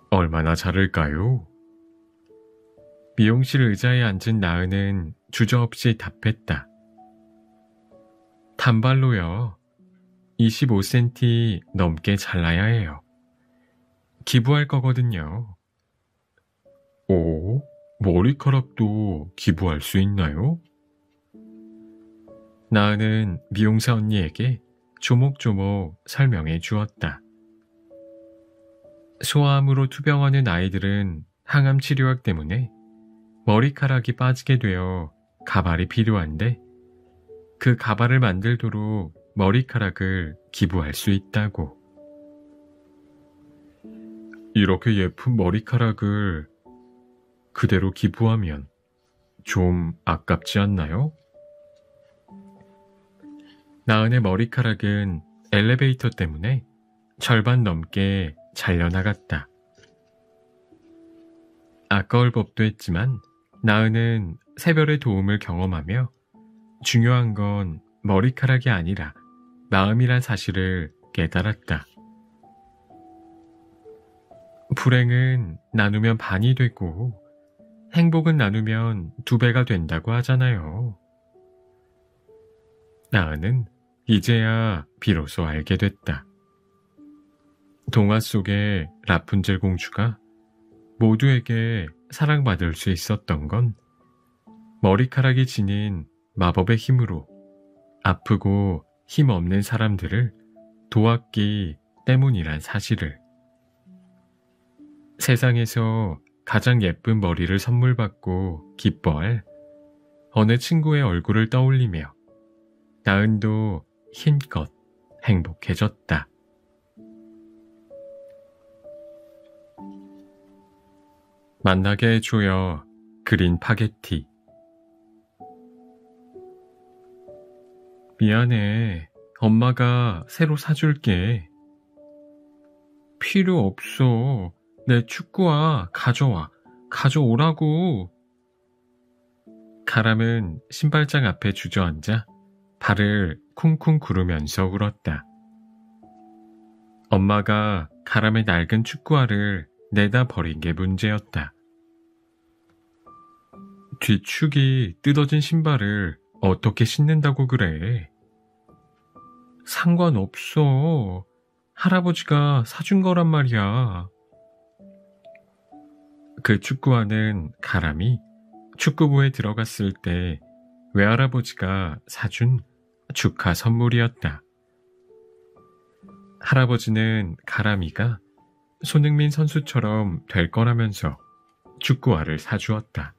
얼마나 자를까요? 미용실 의자에 앉은 나은은 주저없이 답했다. 단발로요. 25cm 넘게 잘라야 해요. 기부할 거거든요. 오, 머리카락도 기부할 수 있나요? 나은은 미용사 언니에게 조목조목 설명해 주었다. 소아암으로 투병하는 아이들은 항암 치료약 때문에 머리카락이 빠지게 되어 가발이 필요한데 그 가발을 만들도록 머리카락을 기부할 수 있다고. 이렇게 예쁜 머리카락을 그대로 기부하면 좀 아깝지 않나요? 나은의 머리카락은 엘리베이터 때문에 절반 넘게 잘려나갔다. 아까울 법도 했지만 나은은 새별의 도움을 경험하며 중요한 건 머리카락이 아니라 마음이란 사실을 깨달았다. 불행은 나누면 반이 되고 행복은 나누면 2배가 된다고 하잖아요. 나은은 이제야 비로소 알게 됐다. 동화 속의 라푼젤 공주가 모두에게 사랑받을 수 있었던 건 머리카락이 지닌 마법의 힘으로 아프고 힘없는 사람들을 도왔기 때문이란 사실을. 세상에서 가장 예쁜 머리를 선물 받고 기뻐할 어느 친구의 얼굴을 떠올리며 나은도 힘껏 행복해졌다. 만나게 해줘요. 그린 파게티. 미안해. 엄마가 새로 사줄게. 필요 없어. 내 축구화 가져와. 가져오라고. 가람은 신발장 앞에 주저앉아 발을 쿵쿵 구르면서 울었다. 엄마가 가람의 낡은 축구화를 내다 버린 게 문제였다. 뒷축이 뜯어진 신발을 어떻게 신는다고 그래? 상관없어. 할아버지가 사준 거란 말이야. 그 축구화는 가람이 축구부에 들어갔을 때 외할아버지가 사준 축하 선물이었다. 할아버지는 가람이가 손흥민 선수처럼 될 거라면서 축구화를 사주었다.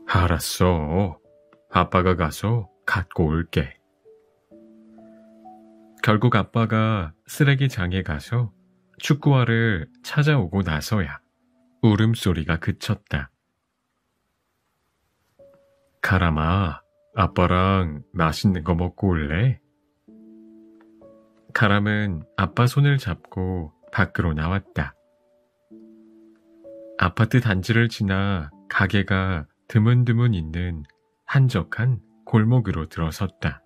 알았어. 아빠가 가서 갖고 올게. 결국 아빠가 쓰레기장에 가서 축구화를 찾아오고 나서야 울음소리가 그쳤다. 가람아, 아빠랑 맛있는 거 먹고 올래? 가람은 아빠 손을 잡고 밖으로 나왔다. 아파트 단지를 지나 가게가 드문드문 있는 한적한 골목으로 들어섰다.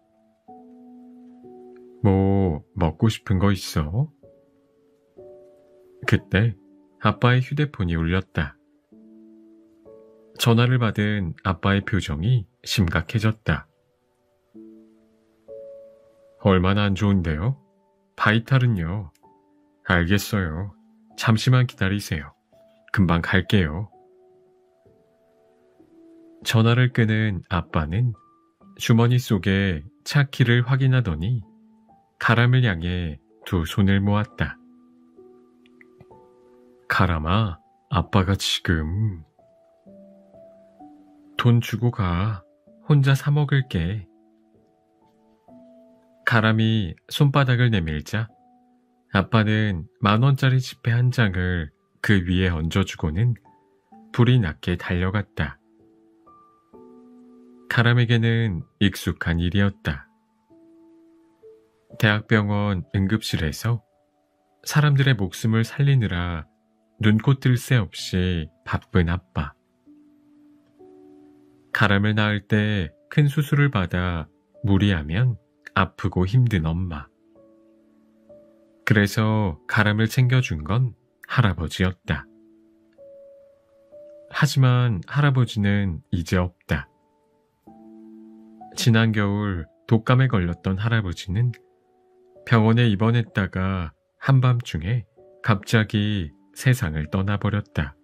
뭐 먹고 싶은 거 있어? 그때 아빠의 휴대폰이 울렸다. 전화를 받은 아빠의 표정이 심각해졌다. 얼마나 안 좋은데요? 바이탈은요? 알겠어요. 잠시만 기다리세요. 금방 갈게요. 전화를 끄는 아빠는 주머니 속에 차 키를 확인하더니 가람을 향해 2 손을 모았다. 가람아, 아빠가 지금... 돈 주고 가. 혼자 사 먹을게. 가람이 손바닥을 내밀자 아빠는 10,000원짜리 지폐 1장을 그 위에 얹어주고는 불이 나게 달려갔다. 가람에게는 익숙한 일이었다. 대학병원 응급실에서 사람들의 목숨을 살리느라 눈코 뜰 새 없이 바쁜 아빠. 가람을 낳을 때 큰 수술을 받아 무리하면 아프고 힘든 엄마. 그래서 가람을 챙겨준 건 할아버지였다. 하지만 할아버지는 이제 없다. 지난 겨울 독감에 걸렸던 할아버지는 병원에 입원했다가 한밤중에 갑자기 세상을 떠나버렸다.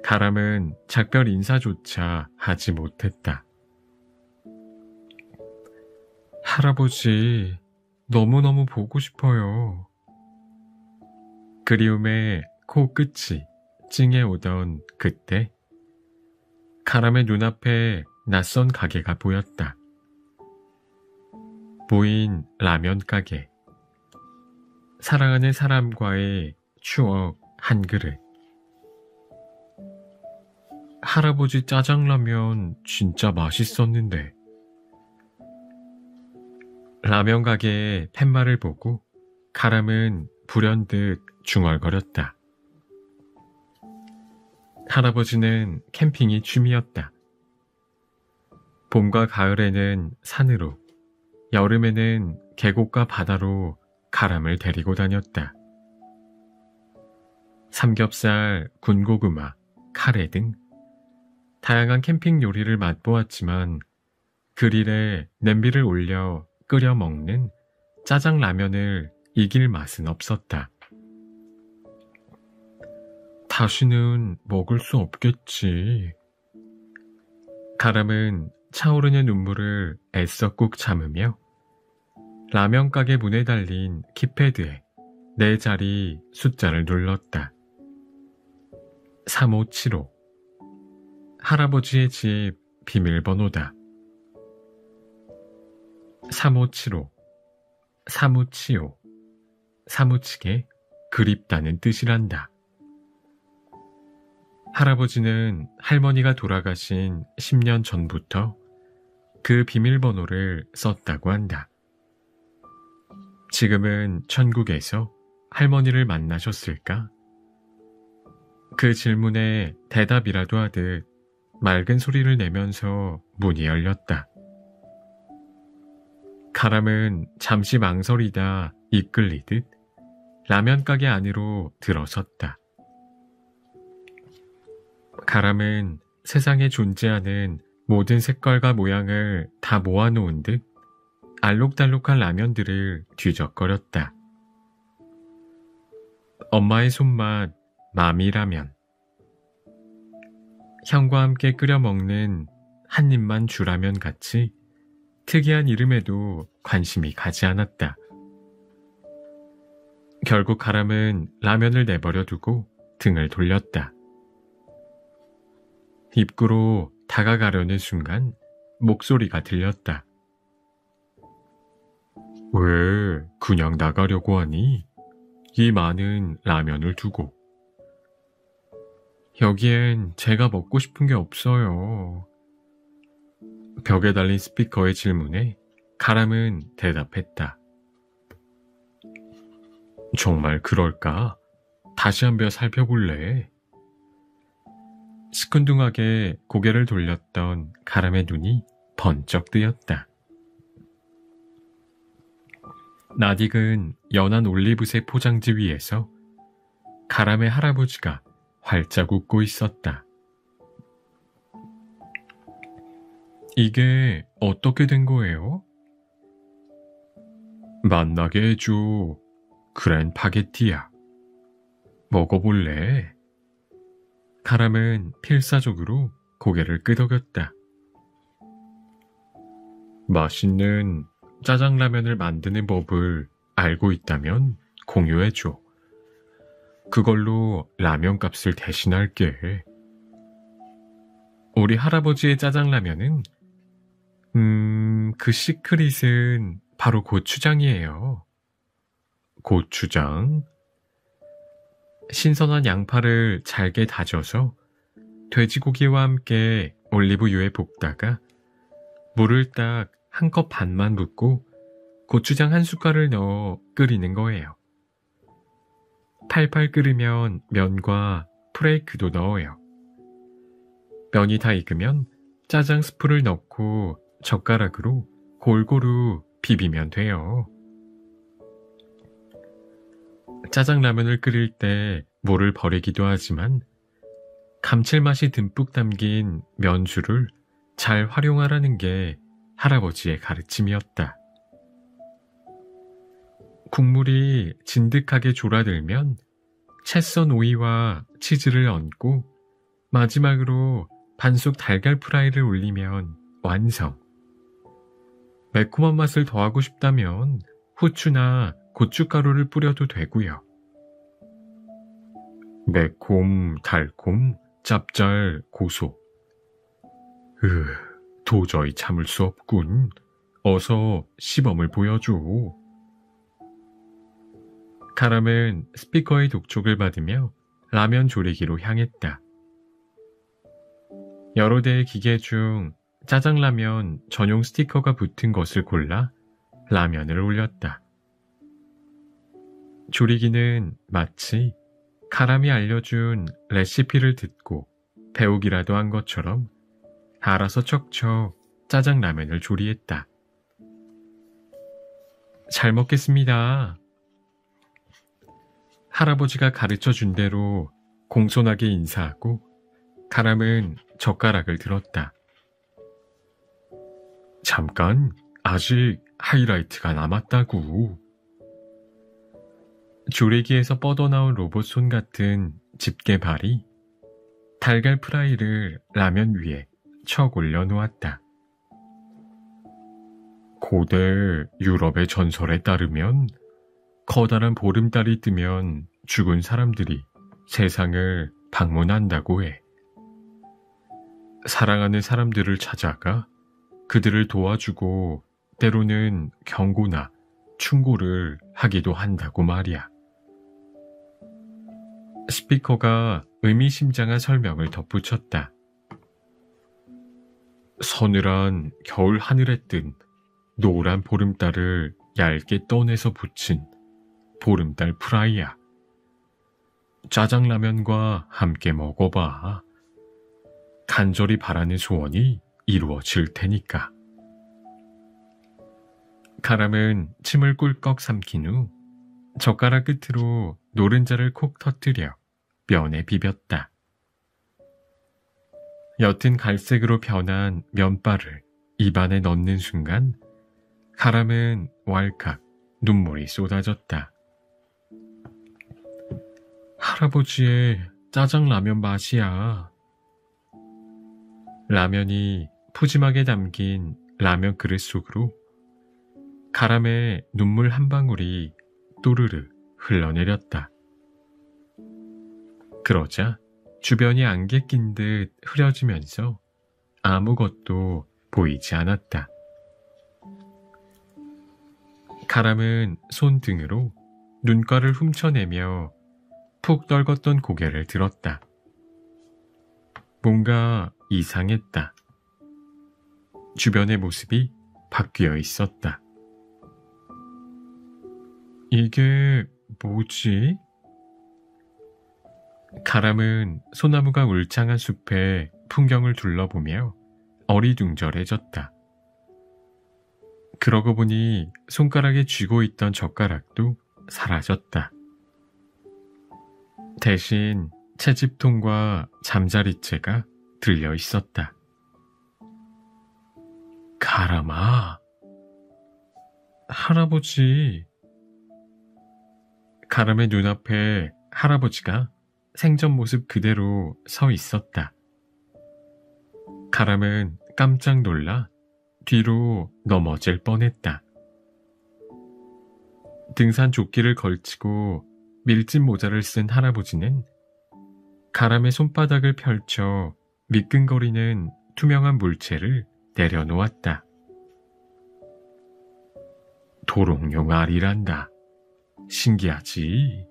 가람은 작별 인사조차 하지 못했다. 할아버지, 너무너무 보고 싶어요. 그리움에 코끝이 찡해 오던 그때 카람의 눈앞에 낯선 가게가 보였다. 보인 라면 가게. 사랑하는 사람과의 추억 한 그릇. 할아버지 짜장라면 진짜 맛있었는데. 라면 가게의 팻말을 보고 카람은 불현듯 중얼거렸다. 할아버지는 캠핑이 취미였다. 봄과 가을에는 산으로, 여름에는 계곡과 바다로 카람을 데리고 다녔다. 삼겹살, 군고구마, 카레 등 다양한 캠핑 요리를 맛보았지만 그릴에 냄비를 올려 끓여 먹는 짜장라면을 이길 맛은 없었다. 다시는 먹을 수 없겠지. 카람은 차오르는 눈물을 애써 꾹 참으며 라면 가게 문에 달린 키패드에 네 자리 숫자를 눌렀다. 3575. 할아버지의 집 비밀번호다. 3575. 사무치오. 사무치게 그립다는 뜻이란다. 할아버지는 할머니가 돌아가신 10년 전부터 그 비밀번호를 썼다고 한다. 지금은 천국에서 할머니를 만나셨을까? 그 질문에 대답이라도 하듯 맑은 소리를 내면서 문이 열렸다. 카람은 잠시 망설이다 이끌리듯 라면 가게 안으로 들어섰다. 카람은 세상에 존재하는 모든 색깔과 모양을 다 모아놓은 듯 알록달록한 라면들을 뒤적거렸다. 엄마의 손맛 마미라면. 형과 함께 끓여 먹는 한 입만 주라면 같이 특이한 이름에도 관심이 가지 않았다. 결국 카람은 라면을 내버려 두고 등을 돌렸다. 입구로 다가가려는 순간 목소리가 들렸다. 왜 그냥 나가려고 하니? 이 많은 라면을 두고. 여기엔 제가 먹고 싶은 게 없어요. 벽에 달린 스피커의 질문에 카람은 대답했다. 정말 그럴까? 다시 한번 살펴볼래? 시큰둥하게 고개를 돌렸던 카람의 눈이 번쩍 뜨였다. 낯익은 연한 올리브색 포장지 위에서 카람의 할아버지가 활짝 웃고 있었다. 이게 어떻게 된 거예요? 만나게 해줘. 그랜 파게티야. 먹어볼래? 카람은 필사적으로 고개를 끄덕였다. 맛있는 짜장라면을 만드는 법을 알고 있다면 공유해줘. 그걸로 라면 값을 대신할게. 우리 할아버지의 짜장라면은 그 시크릿은 바로 고추장이에요. 고추장? 신선한 양파를 잘게 다져서 돼지고기와 함께 올리브유에 볶다가 물을 딱 한 컵 반만 붓고 고추장 한 숟갈을 넣어 끓이는 거예요. 팔팔 끓으면 면과 프레이크도 넣어요. 면이 다 익으면 짜장 스프를 넣고 젓가락으로 골고루 비비면 돼요. 짜장라면을 끓일 때 물을 버리기도 하지만 감칠맛이 듬뿍 담긴 면수를 잘 활용하라는 게 할아버지의 가르침이었다. 국물이 진득하게 졸아들면 채 썬 오이와 치즈를 얹고 마지막으로 반숙 달걀 프라이를 올리면 완성. 매콤한 맛을 더하고 싶다면 후추나 고춧가루를 뿌려도 되고요. 매콤, 달콤, 짭짤, 고소. 도저히 참을 수 없군. 어서 시범을 보여줘. 카람은 스피커의 독촉을 받으며 라면 조리기로 향했다. 여러 대의 기계 중 짜장라면 전용 스티커가 붙은 것을 골라 라면을 올렸다. 조리기는 마치 카람이 알려준 레시피를 듣고 배우기라도 한 것처럼 알아서 척척 짜장라면을 조리했다. 잘 먹겠습니다. 할아버지가 가르쳐준 대로 공손하게 인사하고 카람은 젓가락을 들었다. 잠깐, 아직 하이라이트가 남았다고. 조리기에서 뻗어나온 로봇 손 같은 집게 발이 달걀 프라이를 라면 위에 척 올려놓았다. 고대 유럽의 전설에 따르면 커다란 보름달이 뜨면 죽은 사람들이 세상을 방문한다고 해. 사랑하는 사람들을 찾아가 그들을 도와주고 때로는 경고나 충고를 하기도 한다고 말이야. 스피커가 의미심장한 설명을 덧붙였다. 서늘한 겨울 하늘에 뜬 노란 보름달을 얇게 떠내서 붙인 보름달 프라이야. 짜장라면과 함께 먹어봐. 간절히 바라는 소원이 이루어질 테니까. 카람은 침을 꿀꺽 삼킨 후 젓가락 끝으로 노른자를 콕 터뜨려 면에 비볐다. 옅은 갈색으로 변한 면발을 입안에 넣는 순간 카람은 왈칵 눈물이 쏟아졌다. 할아버지의 짜장라면 맛이야. 라면이 푸짐하게 담긴 라면 그릇 속으로 카람의 눈물 한 방울이 또르르 흘러내렸다. 그러자 주변이 안개 낀 듯 흐려지면서 아무것도 보이지 않았다. 카람은 손등으로 눈가를 훔쳐내며 푹 떨궜던 고개를 들었다. 뭔가 이상했다. 주변의 모습이 바뀌어 있었다. 이게 뭐지? 카람은 소나무가 울창한 숲의 풍경을 둘러보며 어리둥절해졌다. 그러고 보니 손가락에 쥐고 있던 젓가락도 사라졌다. 대신 채집통과 잠자리채가 들려 있었다. 카람아, 할아버지. 카람의 눈앞에 할아버지가 생전 모습 그대로 서 있었다. 카람은 깜짝 놀라 뒤로 넘어질 뻔했다. 등산 조끼를 걸치고 밀짚 모자를 쓴 할아버지는 카람의 손바닥을 펼쳐 미끈거리는 투명한 물체를 내려놓았다. 도롱뇽 알이란다. 신기하지?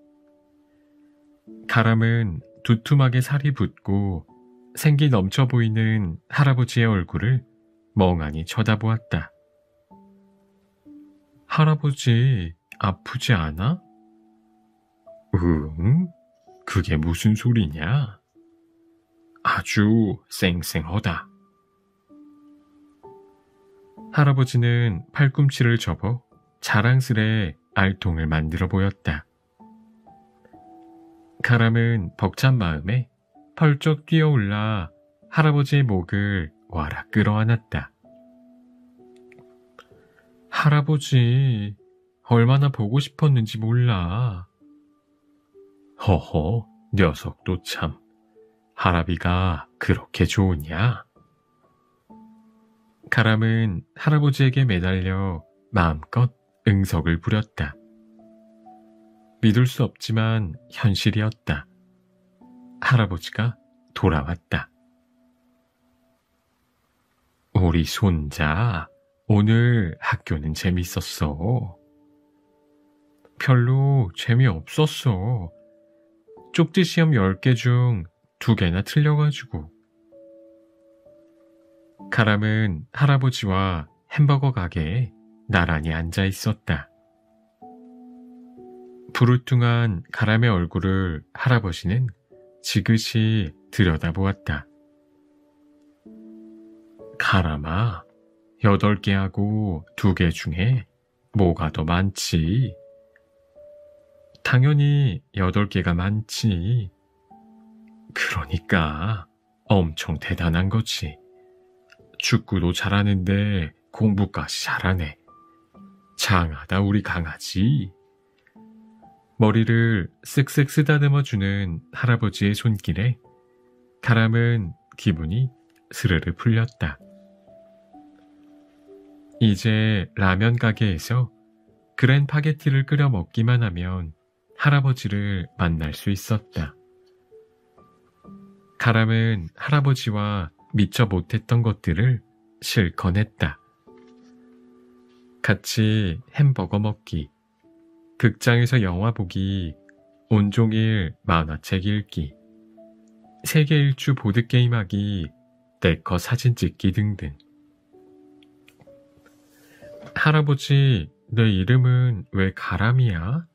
카람은 두툼하게 살이 붙고 생기 넘쳐 보이는 할아버지의 얼굴을 멍하니 쳐다보았다. 할아버지, 아프지 않아? 응? 그게 무슨 소리냐? 아주 쌩쌩하다. 할아버지는 팔꿈치를 접어 자랑스레 알통을 만들어 보였다. 카람은 벅찬 마음에 펄쩍 뛰어올라 할아버지의 목을 와락 끌어안았다. 할아버지, 얼마나 보고 싶었는지 몰라. 허허, 녀석도 참. 할아비가 그렇게 좋으냐? 카람은 할아버지에게 매달려 마음껏 응석을 부렸다. 믿을 수 없지만 현실이었다. 할아버지가 돌아왔다. 우리 손자, 오늘 학교는 재밌었어. 별로 재미없었어. 쪽지 시험 10개 중 2개나 틀려가지고. 가람은 할아버지와 햄버거 가게에 나란히 앉아 있었다. 부르퉁한 가람의 얼굴을 할아버지는 지그시 들여다보았다. 가람아, 8개하고 2개 중에 뭐가 더 많지? 당연히 8개가 많지. 그러니까 엄청 대단한 거지. 축구도 잘하는데 공부까지 잘하네. 장하다 우리 강아지. 머리를 쓱쓱 쓰다듬어주는 할아버지의 손길에 가람은 기분이 스르르 풀렸다. 이제 라면 가게에서 그랜파게티를 끓여 먹기만 하면 할아버지를 만날 수 있었다. 가람은 할아버지와 미처 못했던 것들을 실컷 했다. 같이 햄버거 먹기, 극장에서 영화 보기, 온종일 만화책 읽기, 세계 일주 보드게임 하기, 네컷 사진 찍기 등등. 할아버지, 내 이름은 왜 가람이야?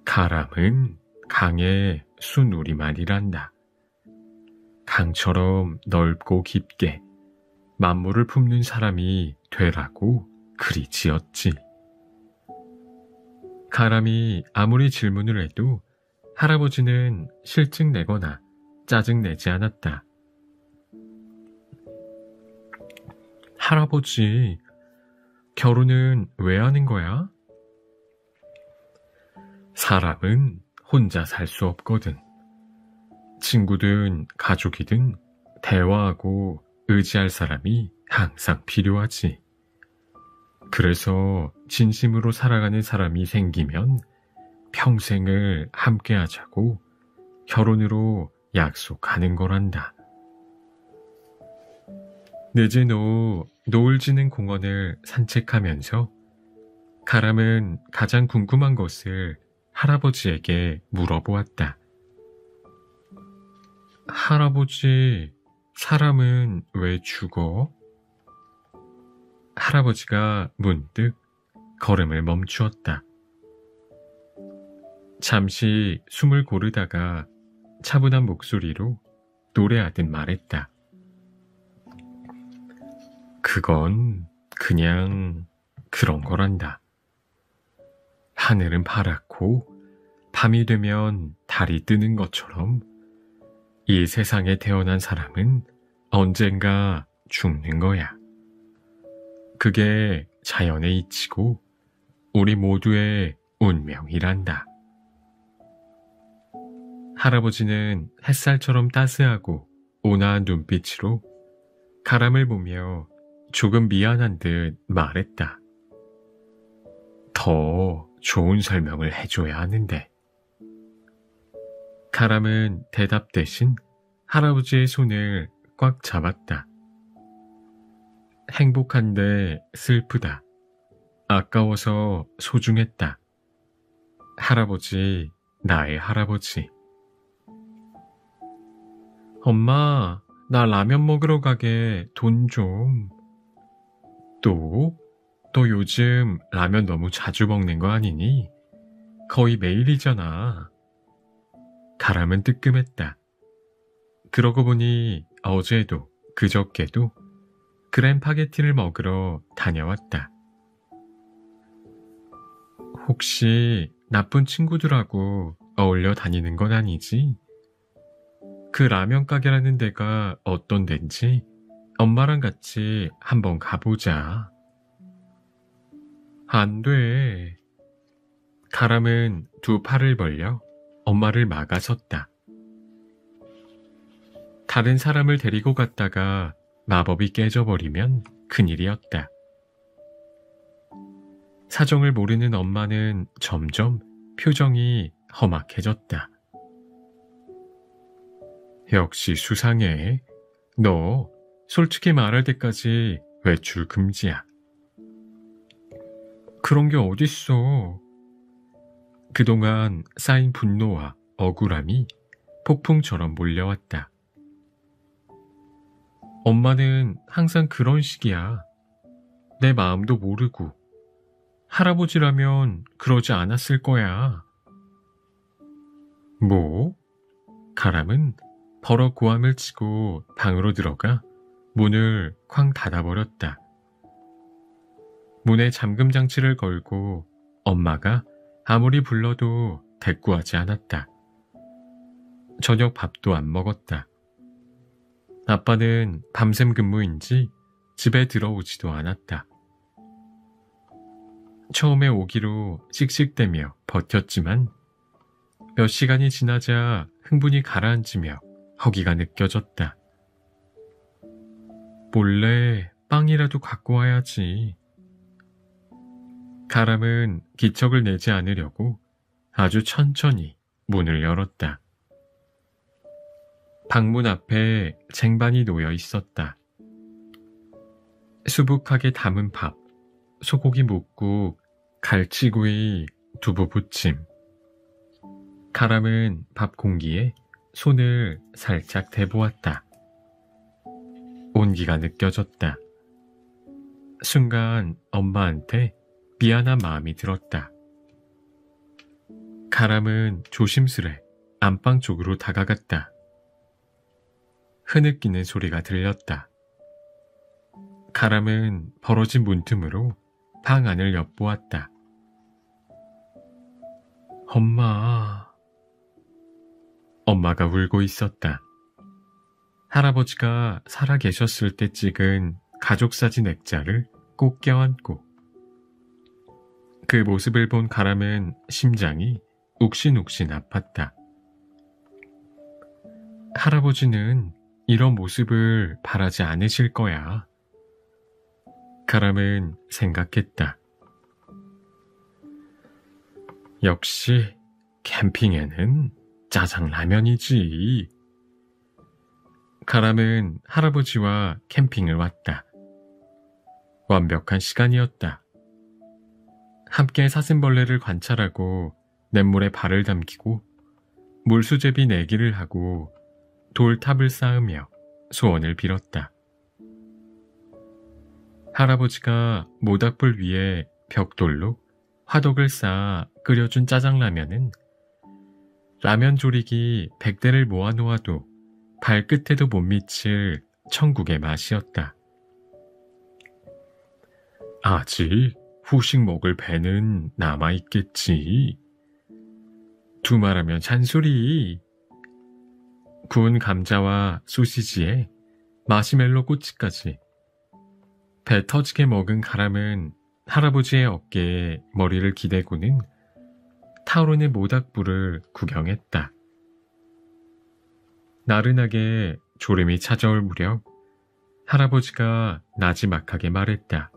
가람은 강의 순우리말이란다. 강처럼 넓고 깊게 만물을 품는 사람이 되라고 그리 지었지. 가람이 아무리 질문을 해도 할아버지는 실증 내거나 짜증 내지 않았다. 할아버지, 결혼은 왜 하는 거야? 사람은 혼자 살 수 없거든. 친구든 가족이든 대화하고 의지할 사람이 항상 필요하지. 그래서 진심으로 사랑하는 사람이 생기면 평생을 함께 하자고 결혼으로 약속하는 거란다. 늦은 오후 노을 지는 공원을 산책하면서 가람은 가장 궁금한 것을 할아버지에게 물어보았다. 할아버지, 사람은 왜 죽어? 할아버지가 문득 걸음을 멈추었다. 잠시 숨을 고르다가 차분한 목소리로 노래하듯 말했다. 그건 그냥 그런 거란다. 하늘은 파랗고 밤이 되면 달이 뜨는 것처럼 이 세상에 태어난 사람은 언젠가 죽는 거야. 그게 자연의 이치고 우리 모두의 운명이란다. 할아버지는 햇살처럼 따스하고 온화한 눈빛으로 가람을 보며 조금 미안한 듯 말했다. 더 좋은 설명을 해줘야 하는데. 가람은 대답 대신 할아버지의 손을 꽉 잡았다. 행복한데 슬프다. 아까워서 소중했다. 할아버지, 나의 할아버지. 엄마, 나 라면 먹으러 가게 돈 좀. 또? 너 요즘 라면 너무 자주 먹는 거 아니니? 거의 매일이잖아. 가람은 뜨끔했다. 그러고 보니 어제도 그저께도 그랜파게티를 먹으러 다녀왔다. 혹시 나쁜 친구들하고 어울려 다니는 건 아니지? 그 라면 가게라는 데가 어떤 데인지 엄마랑 같이 한번 가보자. 안 돼. 가람은 두 팔을 벌려 엄마를 막아섰다. 다른 사람을 데리고 갔다가 마법이 깨져버리면 큰일이었다. 사정을 모르는 엄마는 점점 표정이 험악해졌다. 역시 수상해. 너 솔직히 말할 때까지 외출 금지야. 그런 게 어딨어. 그동안 쌓인 분노와 억울함이 폭풍처럼 몰려왔다. 엄마는 항상 그런 식이야. 내 마음도 모르고. 할아버지라면 그러지 않았을 거야. 뭐? 가람은 버럭 고함을 치고 방으로 들어가 문을 쾅 닫아버렸다. 문에 잠금 장치를 걸고 엄마가 아무리 불러도 대꾸하지 않았다. 저녁 밥도 안 먹었다. 아빠는 밤샘 근무인지 집에 들어오지도 않았다. 처음에 오기로 씩씩대며 버텼지만 몇 시간이 지나자 흥분이 가라앉으며 허기가 느껴졌다. 몰래 빵이라도 갖고 와야지. 가람은 기척을 내지 않으려고 아주 천천히 문을 열었다. 방문 앞에 쟁반이 놓여 있었다. 수북하게 담은 밥, 소고기 묵국, 갈치구이, 두부 부침. 가람은 밥 공기에 손을 살짝 대보았다. 온기가 느껴졌다. 순간 엄마한테 미안한 마음이 들었다. 가람은 조심스레 안방 쪽으로 다가갔다. 흐느끼는 소리가 들렸다. 가람은 벌어진 문틈으로 방 안을 엿보았다. 엄마가 울고 있었다. 할아버지가 살아 계셨을 때 찍은 가족사진 액자를 꼭 껴안고. 그 모습을 본 가람은 심장이 욱신욱신 아팠다. 할아버지는 이런 모습을 바라지 않으실 거야. 가람은 생각했다. 역시 캠핑에는 짜장라면이지. 가람은 할아버지와 캠핑을 왔다. 완벽한 시간이었다. 함께 사슴벌레를 관찰하고 냇물에 발을 담기고 물수제비 내기를 하고 돌탑을 쌓으며 소원을 빌었다. 할아버지가 모닥불 위에 벽돌로 화덕을 쌓아 끓여준 짜장라면은 라면 조리기 100대를 모아놓아도 발끝에도 못 미칠 천국의 맛이었다. 아직 후식 먹을 배는 남아있겠지. 두말하면 잔소리. 구운 감자와 소시지에 마시멜로 꼬치까지. 배 터지게 먹은 가람은 할아버지의 어깨에 머리를 기대고는 타오르는 모닥불을 구경했다. 나른하게 졸음이 찾아올 무렵 할아버지가 나지막하게 말했다.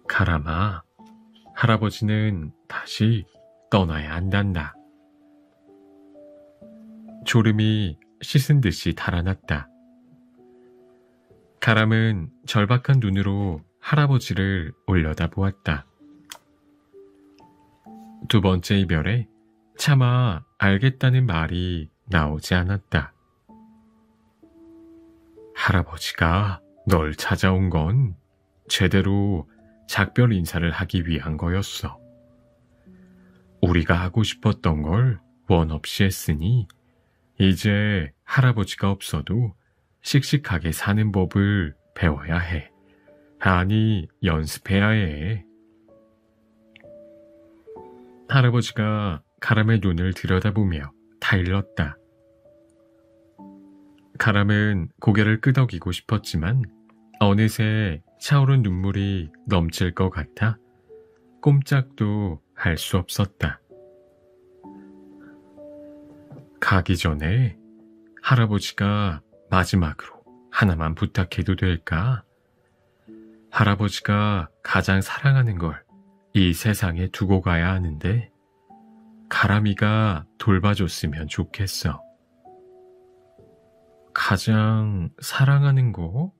가람아, 할아버지는 다시 떠나야 한단다. 졸음이 씻은 듯이 달아났다. 가람은 절박한 눈으로 할아버지를 올려다보았다. 두 번째 이별에 차마 알겠다는 말이 나오지 않았다. 할아버지가 널 찾아온 건 제대로 작별 인사를 하기 위한 거였어. 우리가 하고 싶었던 걸 원 없이 했으니 이제 할아버지가 없어도 씩씩하게 사는 법을 배워야 해. 아니, 연습해야 해. 할아버지가 가람의 눈을 들여다보며 타일렀다. 가람은 고개를 끄덕이고 싶었지만 어느새 차오른 눈물이 넘칠 것 같아 꼼짝도 할 수 없었다. 가기 전에 할아버지가 마지막으로 하나만 부탁해도 될까? 할아버지가 가장 사랑하는 걸 이 세상에 두고 가야 하는데 가람이가 돌봐줬으면 좋겠어. 가장 사랑하는 거?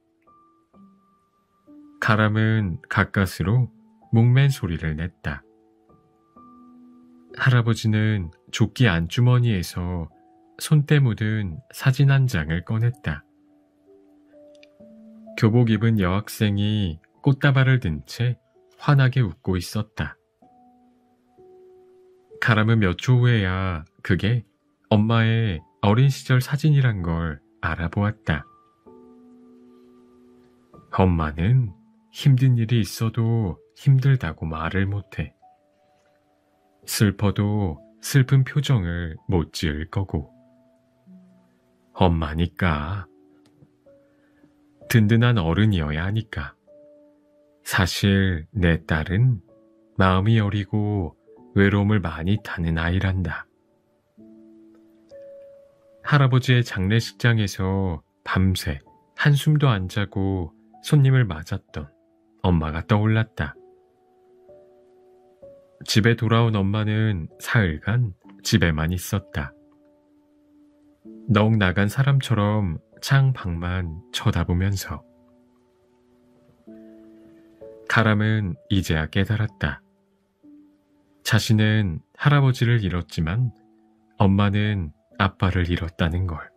가람은 가까스로 목맨 소리를 냈다. 할아버지는 조끼 안주머니에서 손때 묻은 사진 한 장을 꺼냈다. 교복 입은 여학생이 꽃다발을 든 채 환하게 웃고 있었다. 가람은 몇 초 후에야 그게 엄마의 어린 시절 사진이란 걸 알아보았다. 엄마는 힘든 일이 있어도 힘들다고 말을 못해. 슬퍼도 슬픈 표정을 못 지을 거고. 엄마니까. 든든한 어른이어야 하니까. 사실 내 딸은 마음이 여리고 외로움을 많이 타는 아이란다. 할아버지의 장례식장에서 밤새 한숨도 안 자고 손님을 맞았던 엄마가 떠올랐다. 집에 돌아온 엄마는 사흘간 집에만 있었다. 넋 나간 사람처럼 창밖만 쳐다보면서. 가람은 이제야 깨달았다. 자신은 할아버지를 잃었지만 엄마는 아빠를 잃었다는 걸.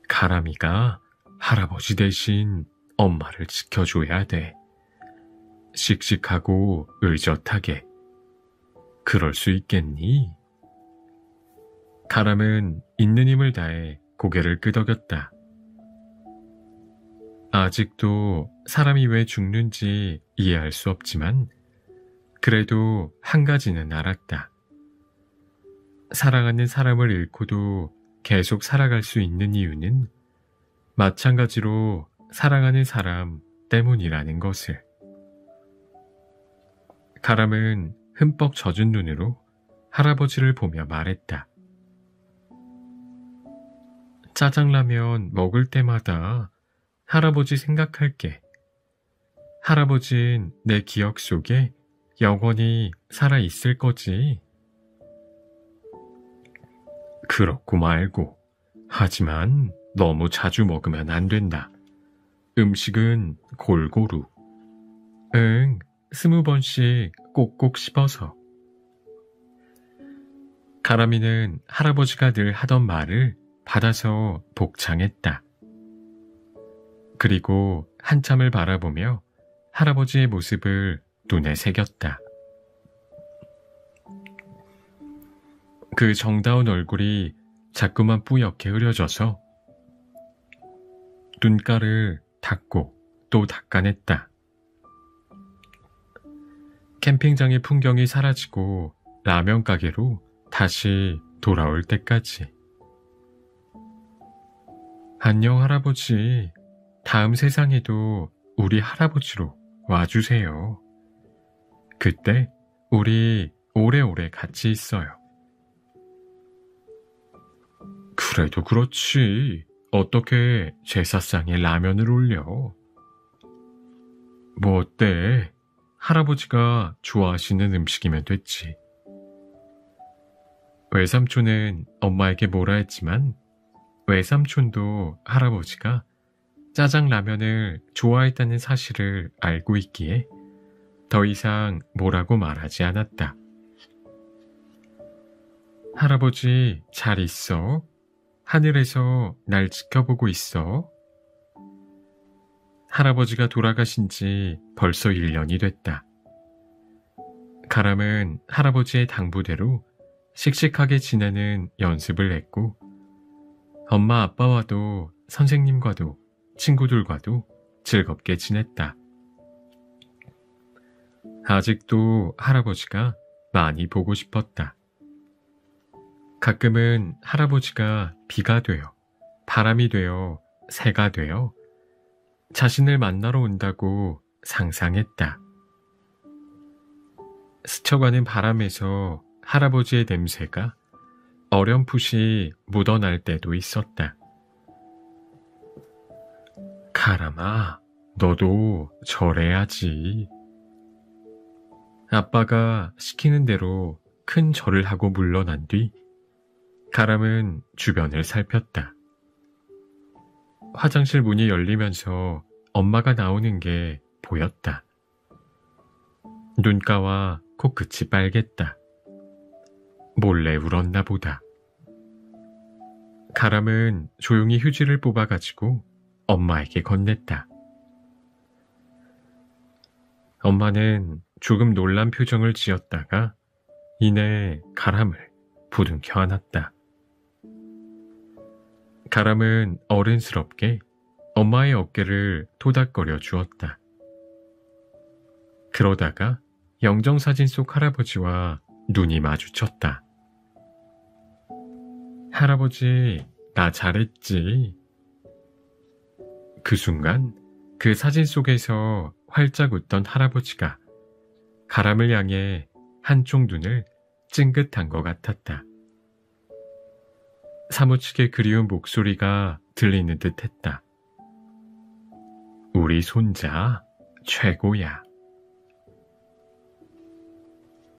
가람이가 할아버지 대신 엄마를 지켜줘야 돼. 씩씩하고 의젓하게. 그럴 수 있겠니? 가람은 있는 힘을 다해 고개를 끄덕였다. 아직도 사람이 왜 죽는지 이해할 수 없지만 그래도 한 가지는 알았다. 사랑하는 사람을 잃고도 계속 살아갈 수 있는 이유는 마찬가지로 사랑하는 사람 때문이라는 것을. 가람은 흠뻑 젖은 눈으로 할아버지를 보며 말했다. 짜장라면 먹을 때마다 할아버지 생각할게. 할아버진 내 기억 속에 영원히 살아있을 거지. 그렇고 말고. 하지만 너무 자주 먹으면 안 된다. 음식은 골고루. 응, 20번씩 꼭꼭 씹어서. 가람이는 할아버지가 늘 하던 말을 받아서 복창했다. 그리고 한참을 바라보며 할아버지의 모습을 눈에 새겼다. 그 정다운 얼굴이 자꾸만 뿌옇게 흐려져서 눈가를 닦고 또 닦아냈다. 캠핑장의 풍경이 사라지고 라면 가게로 다시 돌아올 때까지. 안녕 할아버지. 다음 세상에도 우리 할아버지로 와주세요. 그때 우리 오래오래 같이 있어요. 그래도 그렇지. 어떻게 제사상에 라면을 올려? 뭐 어때? 할아버지가 좋아하시는 음식이면 됐지. 외삼촌은 엄마에게 뭐라 했지만 외삼촌도 할아버지가 짜장라면을 좋아했다는 사실을 알고 있기에 더 이상 뭐라고 말하지 않았다. 할아버지 잘 있어? 하늘에서 날 지켜보고 있어? 할아버지가 돌아가신 지 벌써 1년이 됐다. 가람은 할아버지의 당부대로 씩씩하게 지내는 연습을 했고 엄마 아빠와도 선생님과도 친구들과도 즐겁게 지냈다. 아직도 할아버지가 많이 보고 싶었다. 가끔은 할아버지가 비가 되어 바람이 되어 새가 되어 자신을 만나러 온다고 상상했다. 스쳐가는 바람에서 할아버지의 냄새가 어렴풋이 묻어날 때도 있었다. 가람아, 너도 절해야지. 아빠가 시키는 대로 큰 절을 하고 물러난 뒤 가람은 주변을 살폈다. 화장실 문이 열리면서 엄마가 나오는 게 보였다. 눈가와 코끝이 빨갰다. 몰래 울었나 보다. 가람은 조용히 휴지를 뽑아가지고 엄마에게 건넸다. 엄마는 조금 놀란 표정을 지었다가 이내 가람을 부둥켜 안았다. 가람은 어른스럽게 엄마의 어깨를 토닥거려 주었다. 그러다가 영정사진 속 할아버지와 눈이 마주쳤다. 할아버지, 나 잘했지? 그 순간 그 사진 속에서 활짝 웃던 할아버지가 가람을 향해 한쪽 눈을 찡긋한 것 같았다. 사무치게 그리운 목소리가 들리는 듯 했다. 우리 손자 최고야.